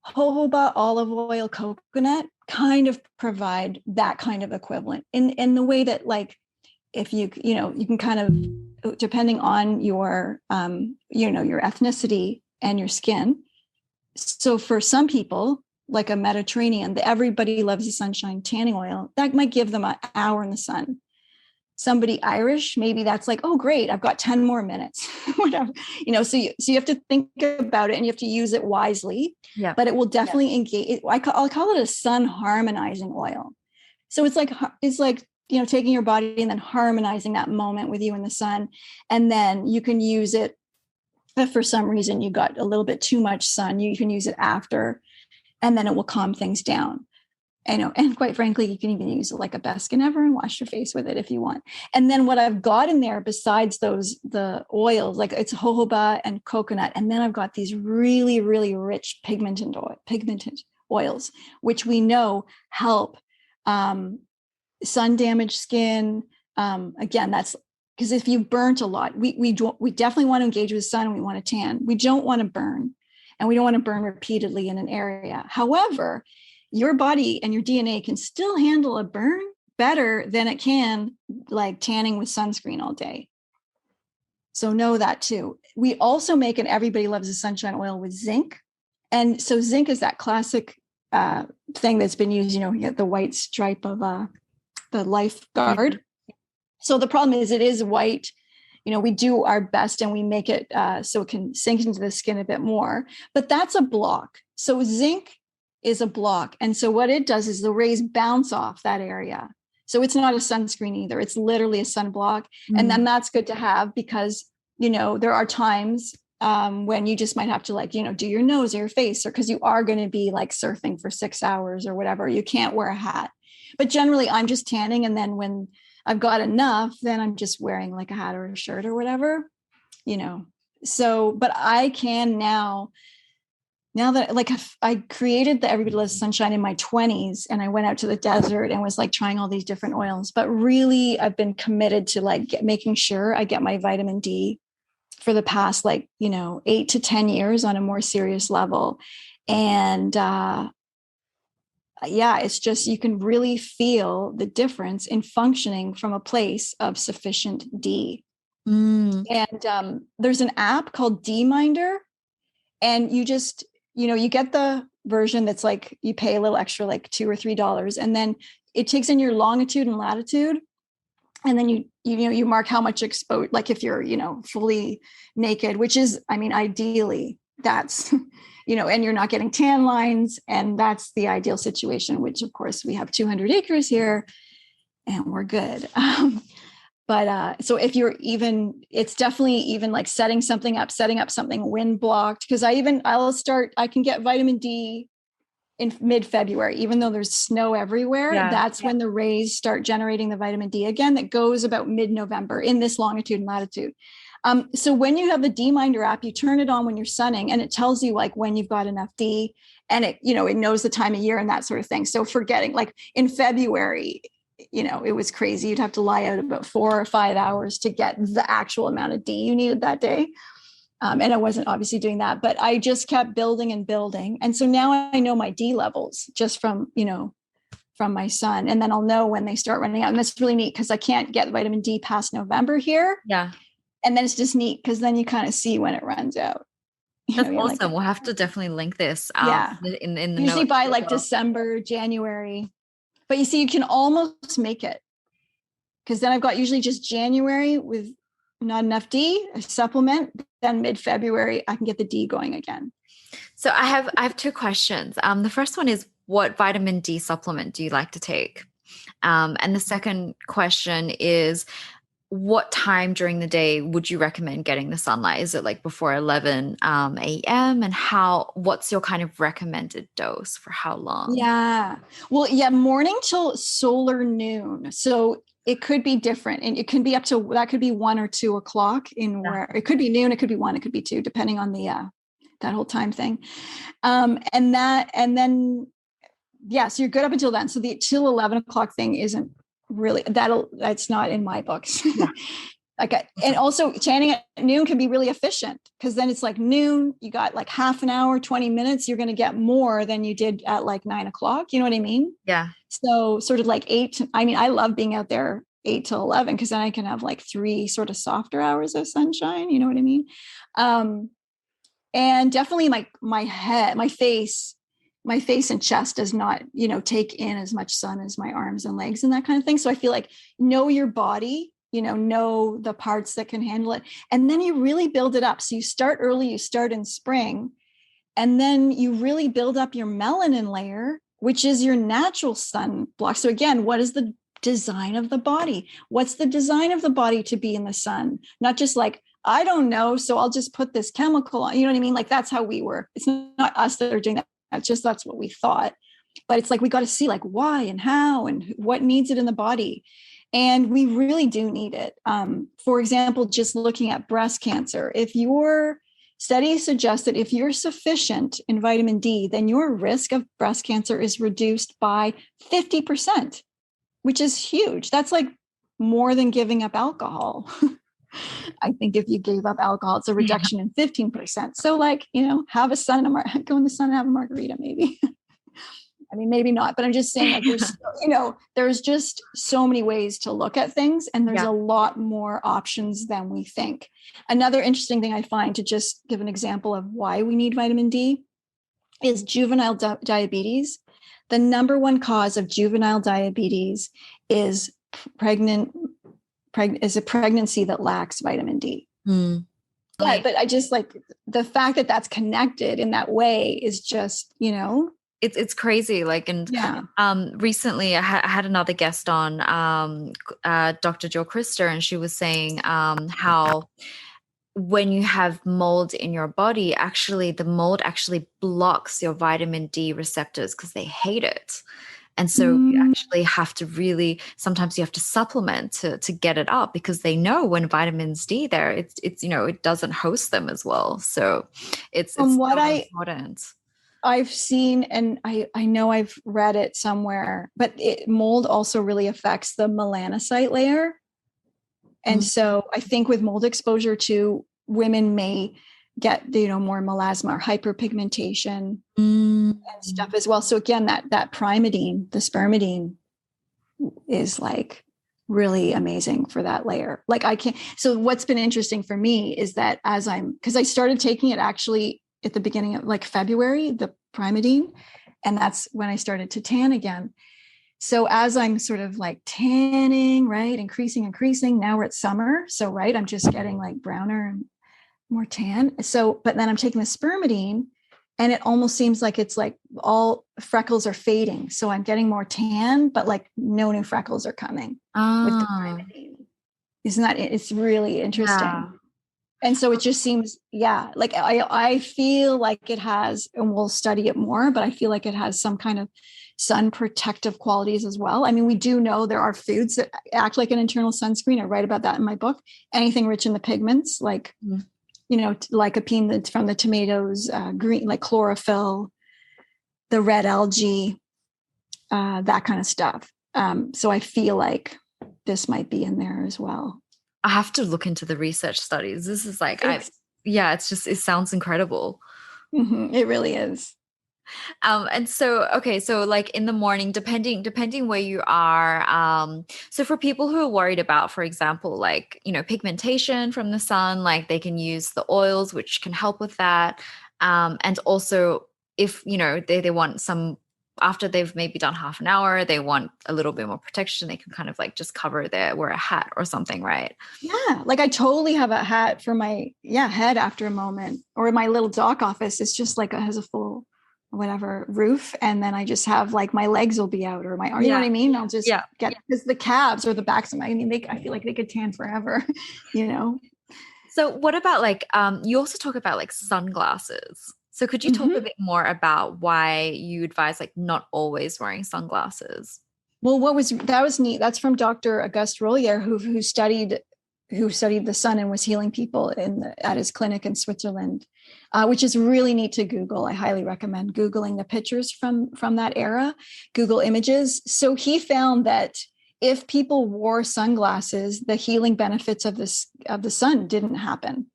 Jojoba, olive oil, coconut kind of provide that kind of equivalent in the way that, like, if you can kind of, depending on your, your ethnicity and your skin. So for some people, like a Mediterranean, everybody loves the sunshine tanning oil, that might give them an hour in the sun. Somebody Irish, maybe that's like, oh, great, I've got 10 more minutes, whatever, so you have to think about it and you have to use it wisely. Yeah. But it will definitely engage. I'll call it a sun harmonizing oil. So it's like, taking your body and then harmonizing that moment with you in the sun. And then you can use it if for some reason you got a little bit too much sun, you can use it after, and then it will calm things down. And quite frankly, you can even use it like a best skin ever and wash your face with it if you want. And then what I've got in there besides the oils, like it's jojoba and coconut. And then I've got these really, really rich pigmented oils, which we know help sun damaged skin. Again, that's because if you burnt a lot, we definitely want to engage with the sun and we want to tan. We don't want to burn, and we don't want to burn repeatedly in an area. However, your body and your DNA can still handle a burn better than it can like tanning with sunscreen all day. So know that too. We also make an Everybody Loves the Sunshine oil with zinc. And so zinc is that classic thing that's been used, you get the white stripe of the lifeguard. Mm-hmm. So the problem is it is white. We do our best and we make it so it can sink into the skin a bit more, but that's a block. So zinc is a block. And so what it does is the rays bounce off that area. So it's not a sunscreen either. It's literally a sunblock. Mm-hmm. And then that's good to have because, there are times when you just might have to do your nose or your face, or because you are going to be like surfing for 6 hours or whatever. You can't wear a hat. But generally I'm just tanning. And then when I've got enough, then I'm just wearing like a hat or a shirt or whatever, So, but I can now that I created the Everybody Loves Sunshine in my 20s and I went out to the desert and was like trying all these different oils, but really I've been committed to making sure I get my vitamin D for the past 8 to 10 years on a more serious level. And it's just, you can really feel the difference in functioning from a place of sufficient D. Mm. And there's an app called D-Minder, and you just, you get the version that's like, you pay a little extra, like $2 or $3, and then it takes in your longitude and latitude. And then you mark how much exposed, like if you're, fully naked, which is, ideally that's, and you're not getting tan lines, and that's the ideal situation, which of course we have 200 acres here and we're good. But so if you're it's definitely even like setting up something wind blocked. Cause I can get vitamin D in mid-February, even though there's snow everywhere. Yeah, that's when the rays start generating the vitamin D again. That goes about mid-November in this longitude and latitude. So when you have the D-Minder app, you turn it on when you're sunning and it tells you like when you've got enough D, and it knows the time of year and that sort of thing. So forgetting like in February, it was crazy. You'd have to lie out about 4 or 5 hours to get the actual amount of D you needed that day. And I wasn't obviously doing that, but I just kept building and building. And so now I know my D levels just from my sun. And then I'll know when they start running out. And that's really neat because I can't get vitamin D past November here. Yeah. And then it's just neat because then you kind of see when it runs out. That's awesome. We'll have to definitely link this in the usually notes by like December, January. But you see, you can almost make it because then I've got usually just January with not enough D, a supplement. Then mid-February, I can get the D going again. So I have 2 questions. The first one is, what vitamin D supplement do you like to take? And the second question is, what time during the day would you recommend getting the sunlight? Is it like before 11 a.m.? And what's your kind of recommended dose for how long? Yeah. Well, morning till solar noon. So it could be different, and it can be that could be 1 or 2 o'clock where it could be noon, it could be 1, it could be 2, depending on the that whole time thing. So you're good up until then. So the till 11 o'clock thing isn't really, that's not in my books. Yeah. And also tanning at noon can be really efficient, because then it's like noon, you got like half an hour, 20 minutes, you're going to get more than you did at like 9 o'clock. You know what I mean? Yeah. So sort of like I love being out there 8 to 11, because then I can have like 3 sort of softer hours of sunshine. You know what I mean? And definitely my face and chest does not, take in as much sun as my arms and legs and that kind of thing. So I feel like know your body, know the parts that can handle it. And then you really build it up. So you start early, you start in spring, and then you really build up your melanin layer, which is your natural sun block. So again, what is the design of the body? What's the design of the body to be in the sun? Not just like, I don't know, so I'll just put this chemical on. You know what I mean? Like that's how we were. It's not us that are doing that. That's what we thought. But it's like, we got to see like why and how and what needs it in the body. And we really do need it. For example, just looking at breast cancer, if your studies suggest that if you're sufficient in vitamin D, then your risk of breast cancer is reduced by 50%, which is huge. That's like more than giving up alcohol. I think if you gave up alcohol, it's a reduction in 15%. So like, have a sun, go in the sun and have a margarita, maybe. I mean, maybe not, but I'm just saying like there's just so many ways to look at things, and there's a lot more options than we think. Another interesting thing I find, to just give an example of why we need vitamin D, is juvenile diabetes. The number one cause of juvenile diabetes is is a pregnancy that lacks vitamin D. Yeah, but I just like the fact that that's connected in that way is just, It's crazy. Like, and recently I had another guest on, Dr. Jill Krister, and she was saying how when you have mold in your body, actually the mold actually blocks your vitamin D receptors because they hate it. And so you actually have to sometimes you have to supplement to get it up, because they know when vitamins D there, it's it doesn't host them as well. So it's important. I've seen, and I know I've read it somewhere, but mold also really affects the melanocyte layer. And so I think with mold exposure too, women may get, more melasma or hyperpigmentation and stuff as well. So again, that Primidine, the Spermidine, is like really amazing for that layer. Like so what's been interesting for me is that because I started taking it actually at the beginning of like February, the Primidine, and that's when I started to tan again. So as I'm sort of like tanning, right, increasing, now we're at summer. So, right, I'm just getting like browner and more tan. So, but then I'm taking the Spermidine, and it almost seems like it's like all freckles are fading. So I'm getting more tan, but like no new freckles are coming with the Primidine. Isn't that, it's really interesting. Yeah. And so it just seems, like I feel like it has, and we'll study it more, but I feel like it has some kind of sun protective qualities as well. I mean, we do know there are foods that act like an internal sunscreen. I write about that in my book. Anything rich in the pigments, like, lycopene that's from the tomatoes, green, like chlorophyll, the red algae, that kind of stuff. So I feel like this might be in there as well. I have to look into the research studies. This is like, it sounds incredible. It really is. And so, okay, so like in the morning, depending where you are, so for people who are worried about, for example, like, pigmentation from the sun, like they can use the oils, which can help with that. And also if, they want some, after they've maybe done half an hour, they want a little bit more protection, they can kind of like just wear a hat or something, right? Yeah. Like I totally have a hat for my head after a moment, or my little doc office. It's just like it has a full roof. And then I just have like my legs will be out, or my arm, you know what I mean? I'll just get, because the calves or the backs of I feel like they could tan forever, So what about like, you also talk about like sunglasses. So could you talk a bit more about why you advise like not always wearing sunglasses? Well, that was neat. That's from Dr. Auguste Rollier, who studied the sun and was healing people at his clinic in Switzerland, which is really neat to Google. I highly recommend Googling the pictures from that era, Google images. So he found that if people wore sunglasses, the healing benefits of the sun didn't happen.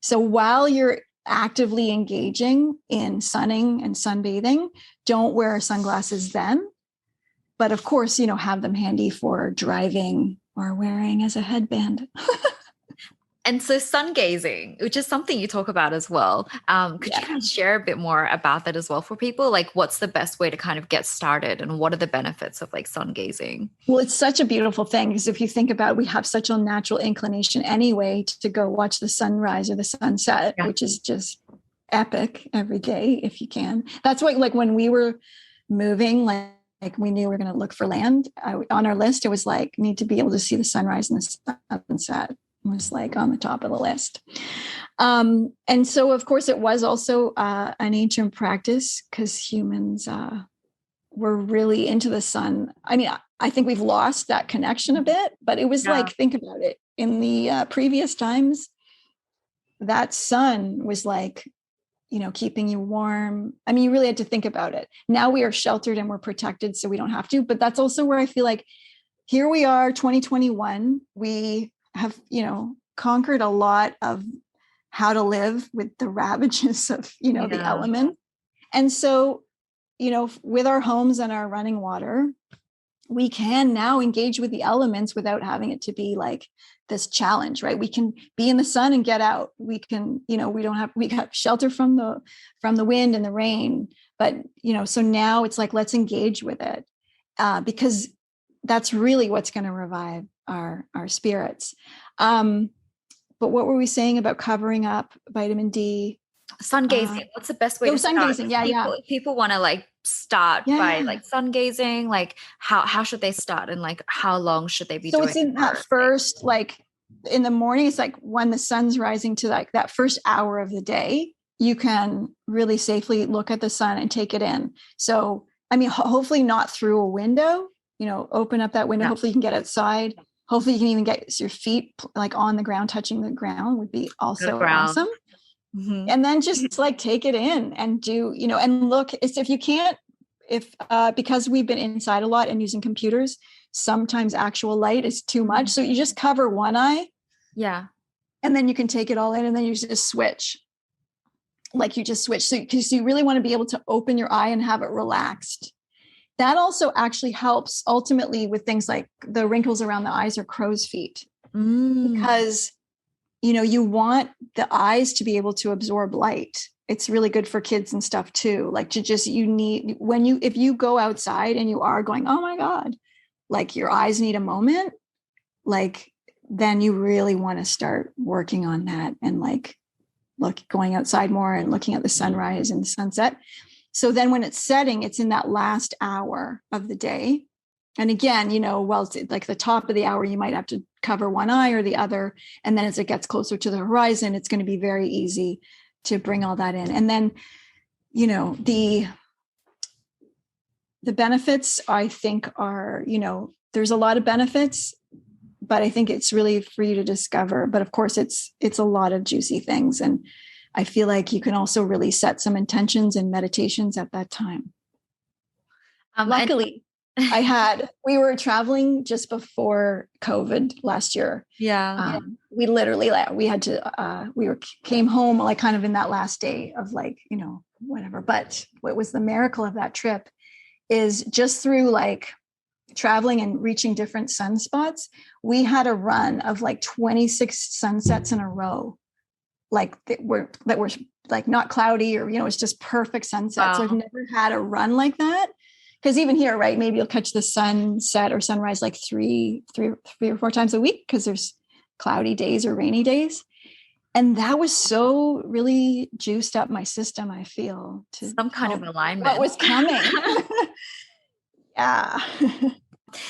So while you're actively engaging in sunning and sunbathing, don't wear sunglasses then. But of course, have them handy for driving or wearing as a headband. And so sun gazing, which is something you talk about as well. Could you kind of share a bit more about that as well for people? Like, what's the best way to kind of get started, and what are the benefits of like sun gazing? Well, it's such a beautiful thing, because if you think about it, we have such a natural inclination anyway to go watch the sunrise or the sunset, which is just epic every day if you can. That's why, like, when we were moving, like we knew we were going to look for land. On our list, it was like, need to be able to see the sunrise and the sunset. Was like on the top of the list. And so, of course, it was also an ancient practice, because humans were really into the sun. I mean, I think we've lost that connection a bit, but it was like, think about it. In the previous times, that sun was like, keeping you warm. I mean, you really had to think about it. Now we are sheltered and we're protected, so we don't have to. But that's also where I feel like here we are, 2021, we have, conquered a lot of how to live with the ravages of, the element. And so, with our homes and our running water, we can now engage with the elements without having it to be like this challenge, right? We can be in the sun and get out. We can, we got shelter from the wind and the rain, but, so now it's like, let's engage with it, because that's really what's going to revive our spirits. But what were we saying about covering up vitamin D? Sun gazing. What's the best way to sun start? Gazing. Yeah. People want to like start by like sun gazing. Like how should they start, and like how long should they be doing? So it's in that first, like in the morning, it's like when the sun's rising to like that first hour of the day, you can really safely look at the sun and take it in. So, I mean, hopefully not through a window, open up that window. Hopefully you can get outside. Hopefully you can even get your feet like on the ground, touching the ground would be also awesome. Mm-hmm. And then just like take it in and do, and look, if you can't, because we've been inside a lot and using computers, sometimes actual light is too much. So you just cover one eye. Yeah. And then you can take it all in, and then you just switch. Like you just switch. So because you really want to be able to open your eye and have it relaxed. That also actually helps ultimately with things like the wrinkles around the eyes or crow's feet, because, you want the eyes to be able to absorb light. It's really good for kids and stuff too. Like if you go outside and you are going, oh my God, like your eyes need a moment, like, then you really want to start working on that and like going outside more and looking at the sunrise and the sunset. So then when it's setting, it's in that last hour of the day. And again, it's like the top of the hour, you might have to cover one eye or the other. And then as it gets closer to the horizon, it's going to be very easy to bring all that in. And then, the benefits, I think, are, there's a lot of benefits, but I think it's really for you to discover. But of course, it's a lot of juicy things. And I feel like you can also really set some intentions and meditations at that time. Luckily, we were traveling just before COVID last year. Yeah. We literally, came home like kind of in that last day of like, whatever. But what was the miracle of that trip is just through like traveling and reaching different sunspots, we had a run of like 26 sunsets in a row. Like that were like not cloudy or, it's just perfect sunset. Wow. So I've never had a run like that. Because even here, right, maybe you'll catch the sunset or sunrise like three or four times a week because there's cloudy days or rainy days. And that was so really juiced up my system, I feel. To some kind of alignment. What was coming. Yeah.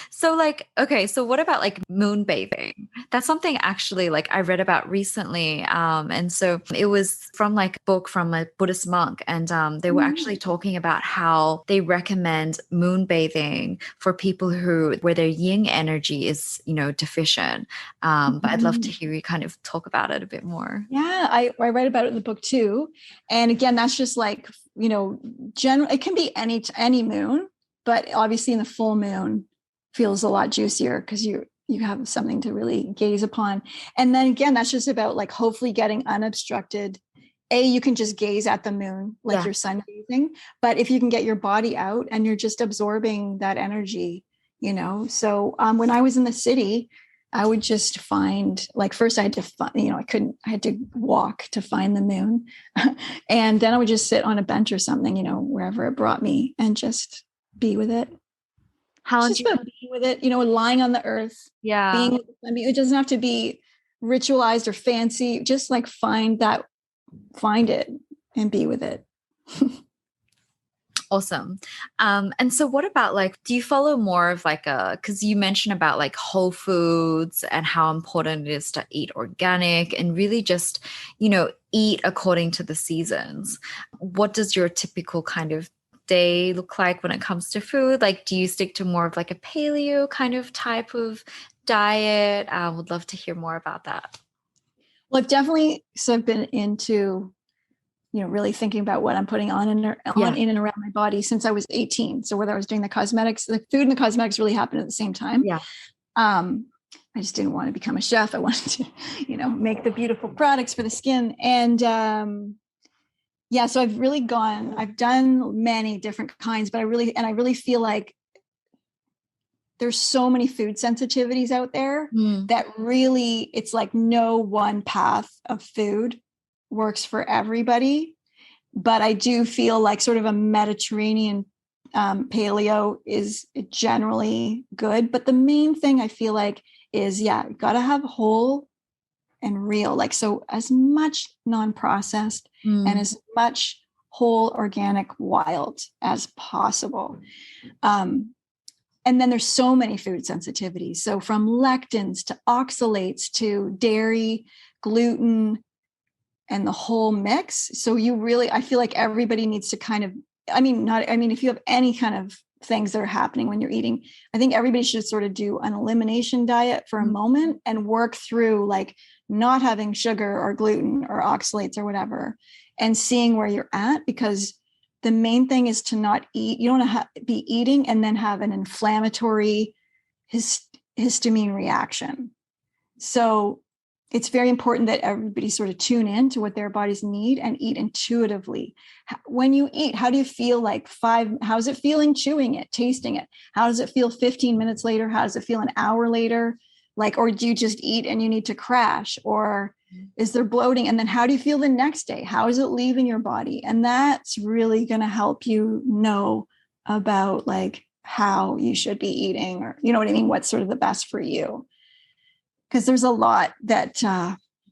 So like, okay, so what about like moon bathing? That's something actually like I read about recently. And so it was from like a book from a Buddhist monk. And they were actually talking about how they recommend moon bathing for people where their yin energy is, deficient. But I'd love to hear you kind of talk about it a bit more. Yeah, I write about it in the book too. And again, that's just like, general, it can be any moon, but obviously in the full moon, feels a lot juicier because you have something to really gaze upon. And then again, that's just about like hopefully getting unobstructed. You can just gaze at the moon like you're sunbathing, but if you can get your body out and you're just absorbing that energy, So when I was in the city, I would just find, like, first I had to find, I had to walk to find the moon. And then I would just sit on a bench or something, wherever it brought me, and just be with it. Just about being with it, lying on the earth. Yeah. It doesn't have to be ritualized or fancy. Just like find it and be with it. Awesome. And so what about, like, do you follow more of like because you mentioned about like whole foods and how important it is to eat organic and really just, eat according to the seasons. What does your typical kind of day look like when it comes to food? Like, do you stick to more of like a paleo kind of type of diet? Would love to hear more about that. Well, I've definitely been into, really thinking about what I'm putting on in and around my body since I was 18. So whether I was doing the cosmetics, the food and the cosmetics really happened at the same time. Yeah. I just didn't want to become a chef. I wanted to, make the beautiful products for the skin. And so I've done many different kinds, but I really feel like there's so many food sensitivities out there that really, it's like no one path of food works for everybody. But I do feel like sort of a Mediterranean paleo is generally good. But the main thing I feel like is, got to have whole and real, like, so as much non-processed and as much whole, organic, wild as possible. And then there's so many food sensitivities. So from lectins to oxalates to dairy, gluten, and the whole mix. So I feel like everybody needs to kind of, if you have any kind of things that are happening when you're eating, I think everybody should sort of do an elimination diet for a moment and work through like not having sugar or gluten or oxalates or whatever, and seeing where you're at, because the main thing is to not eat. You don't want to be eating and then have an inflammatory histamine reaction. So it's very important that everybody sort of tune in to what their bodies need and eat intuitively. When you eat, how do you feel like how's it feeling chewing it, tasting it? How does it feel 15 minutes later? How does it feel an hour later? Like, or do you just eat and you need to crash? Or is there bloating? And then how do you feel the next day? How is it leaving your body? And that's really going to help you know about like how you should be eating, or, you know what I mean? What's sort of the best for you? Because there's a lot of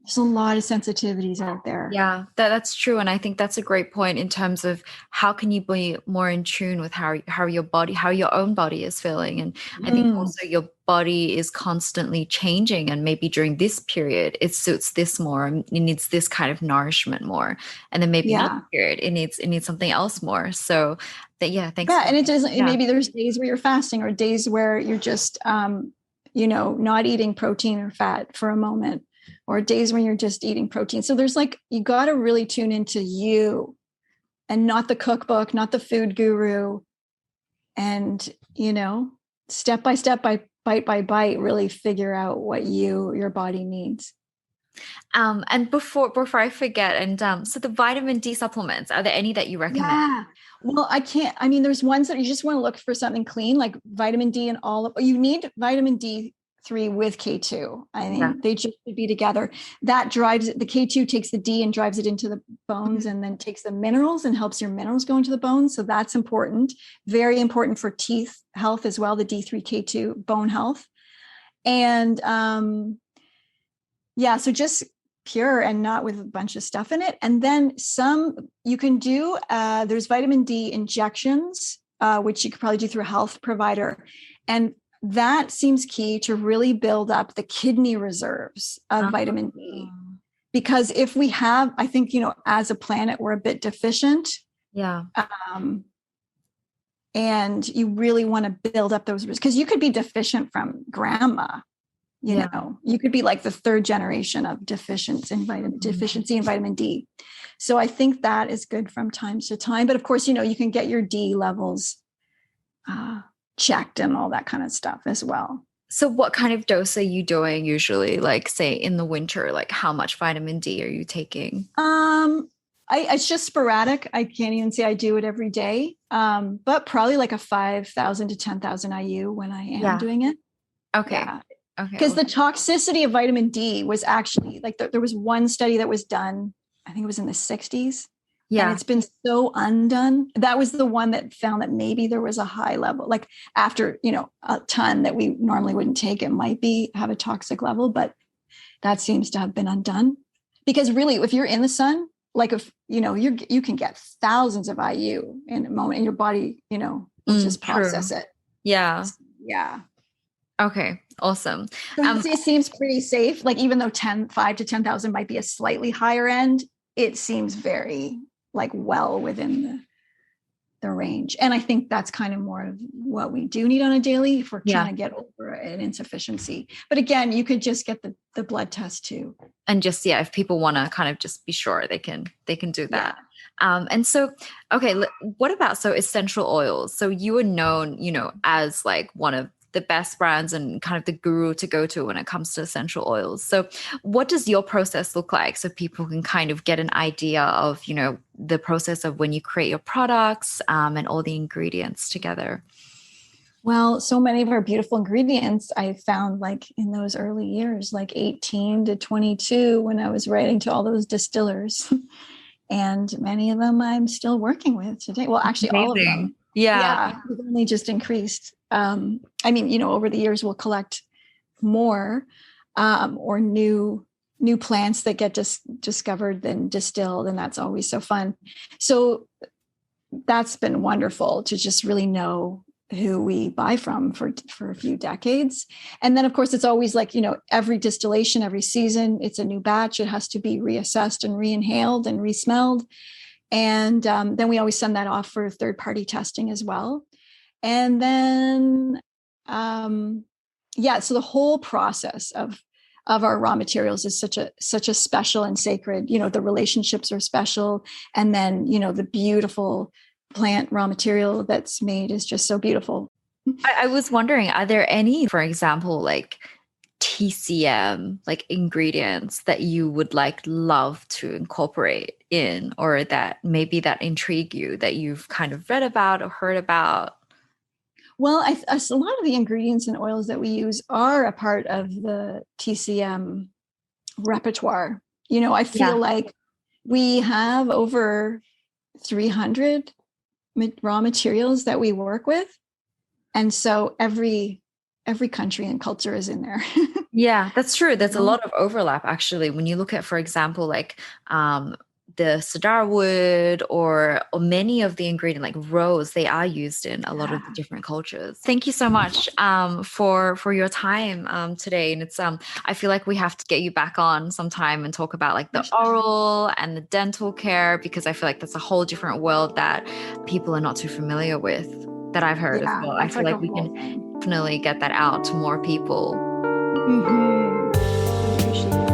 sensitivities out there. Yeah, that's true. And I think that's a great point in terms of how can you be more in tune with how your own body is feeling. And I think also your body is constantly changing, and maybe during this period it suits this more, and it needs this kind of nourishment more. And then maybe another period it needs something else more. So thanks. Yeah, and it doesn't, maybe there's days where you're fasting or days where you're just not eating protein or fat for a moment, or days when you're just eating protein. So there's like, you got to really tune into you and not the cookbook, not the food guru. And, step by step, bite by bite, really figure out what your body needs. And before I forget, and so the vitamin D supplements, are there any that you recommend? Yeah. Well, there's ones that you just want to look for something clean, like vitamin D and you need vitamin D3 with K2. They just should be together. That drives it. The K2 takes the D and drives it into the bones, and then takes the minerals and helps your minerals go into the bones. So that's important. Very important for teeth health as well. The D3 K2 bone health. And, so just pure and not with a bunch of stuff in it. And then you can do, there's vitamin D injections, which you could probably do through a health provider. And that seems key to really build up the kidney reserves of vitamin D. Because if we have, I think, as a planet, we're a bit deficient. Yeah. And you really want to build up those, because you could be deficient from grandma. You could be like the third generation of deficiency in vitamin D. So I think that is good from time to time. But of course, you can get your D levels checked and all that kind of stuff as well. So what kind of dose are you doing usually? Like say in the winter, like how much vitamin D are you taking? It's just sporadic. I can't even say I do it every day. But probably like a 5,000 to 10,000 IU when I am doing it. Okay. Yeah. Okay. Because the toxicity of vitamin D was actually like there was one study that was done, I think it was in the 60s. Yeah. And it's been so undone. That was the one that found that maybe there was a high level, like after, a ton that we normally wouldn't take, it might have a toxic level, but that seems to have been undone. Because really, if you're in the sun, like if, you can get thousands of IU in a moment and your body, will just process it. Yeah. Yeah. Okay. Awesome. It seems pretty safe. Like even though 5 to 10,000 might be a slightly higher end, it seems very like well within the range. And I think that's kind of more of what we do need on a daily if we're trying to get over an insufficiency. But again, you could just get the blood test too. And just, if people want to kind of just be sure, they can do that. And so, okay, what about, so essential oils? So you are known, as like one of the best brands and kind of the guru to go to when it comes to essential oils. So what does your process look like so people can kind of get an idea of, the process of when you create your products and all the ingredients together? Well, so many of our beautiful ingredients I found like in those early years, like 18 to 22, when I was writing to all those distillers. And many of them I'm still working with today. Well, actually, all of them. Yeah. We've only just increased. Over the years, we'll collect more or new plants that get discovered and distilled. And that's always so fun. So that's been wonderful to just really know who we buy from for a few decades. And then, of course, it's always like, every distillation, every season, it's a new batch. It has to be reassessed and re-inhaled and re-smelled. And then we always send that off for third-party testing as well. And then, so the whole process of our raw materials is such a special and sacred, the relationships are special. And then, the beautiful plant raw material that's made is just so beautiful. I was wondering, are there any, for example, like TCM, like ingredients that you would love to incorporate in, or that maybe that intrigue you, that you've kind of read about or heard about? Well, a lot of the ingredients and oils that we use are a part of the TCM repertoire. I feel like we have over 300 raw materials that we work with. And so every country and culture is in there. Yeah, that's true. There's a lot of overlap, actually. When you look at, for example, like the cedar wood or many of the ingredients like rose, they are used in a lot of the different cultures. Thank you so much for your time today. And it's I feel like we have to get you back on sometime and talk about like the oral and the dental care, because I feel like that's a whole different world that people are not too familiar with, that I've heard as well. I feel like we can definitely get that out to more people. Mm-hmm. I appreciate that.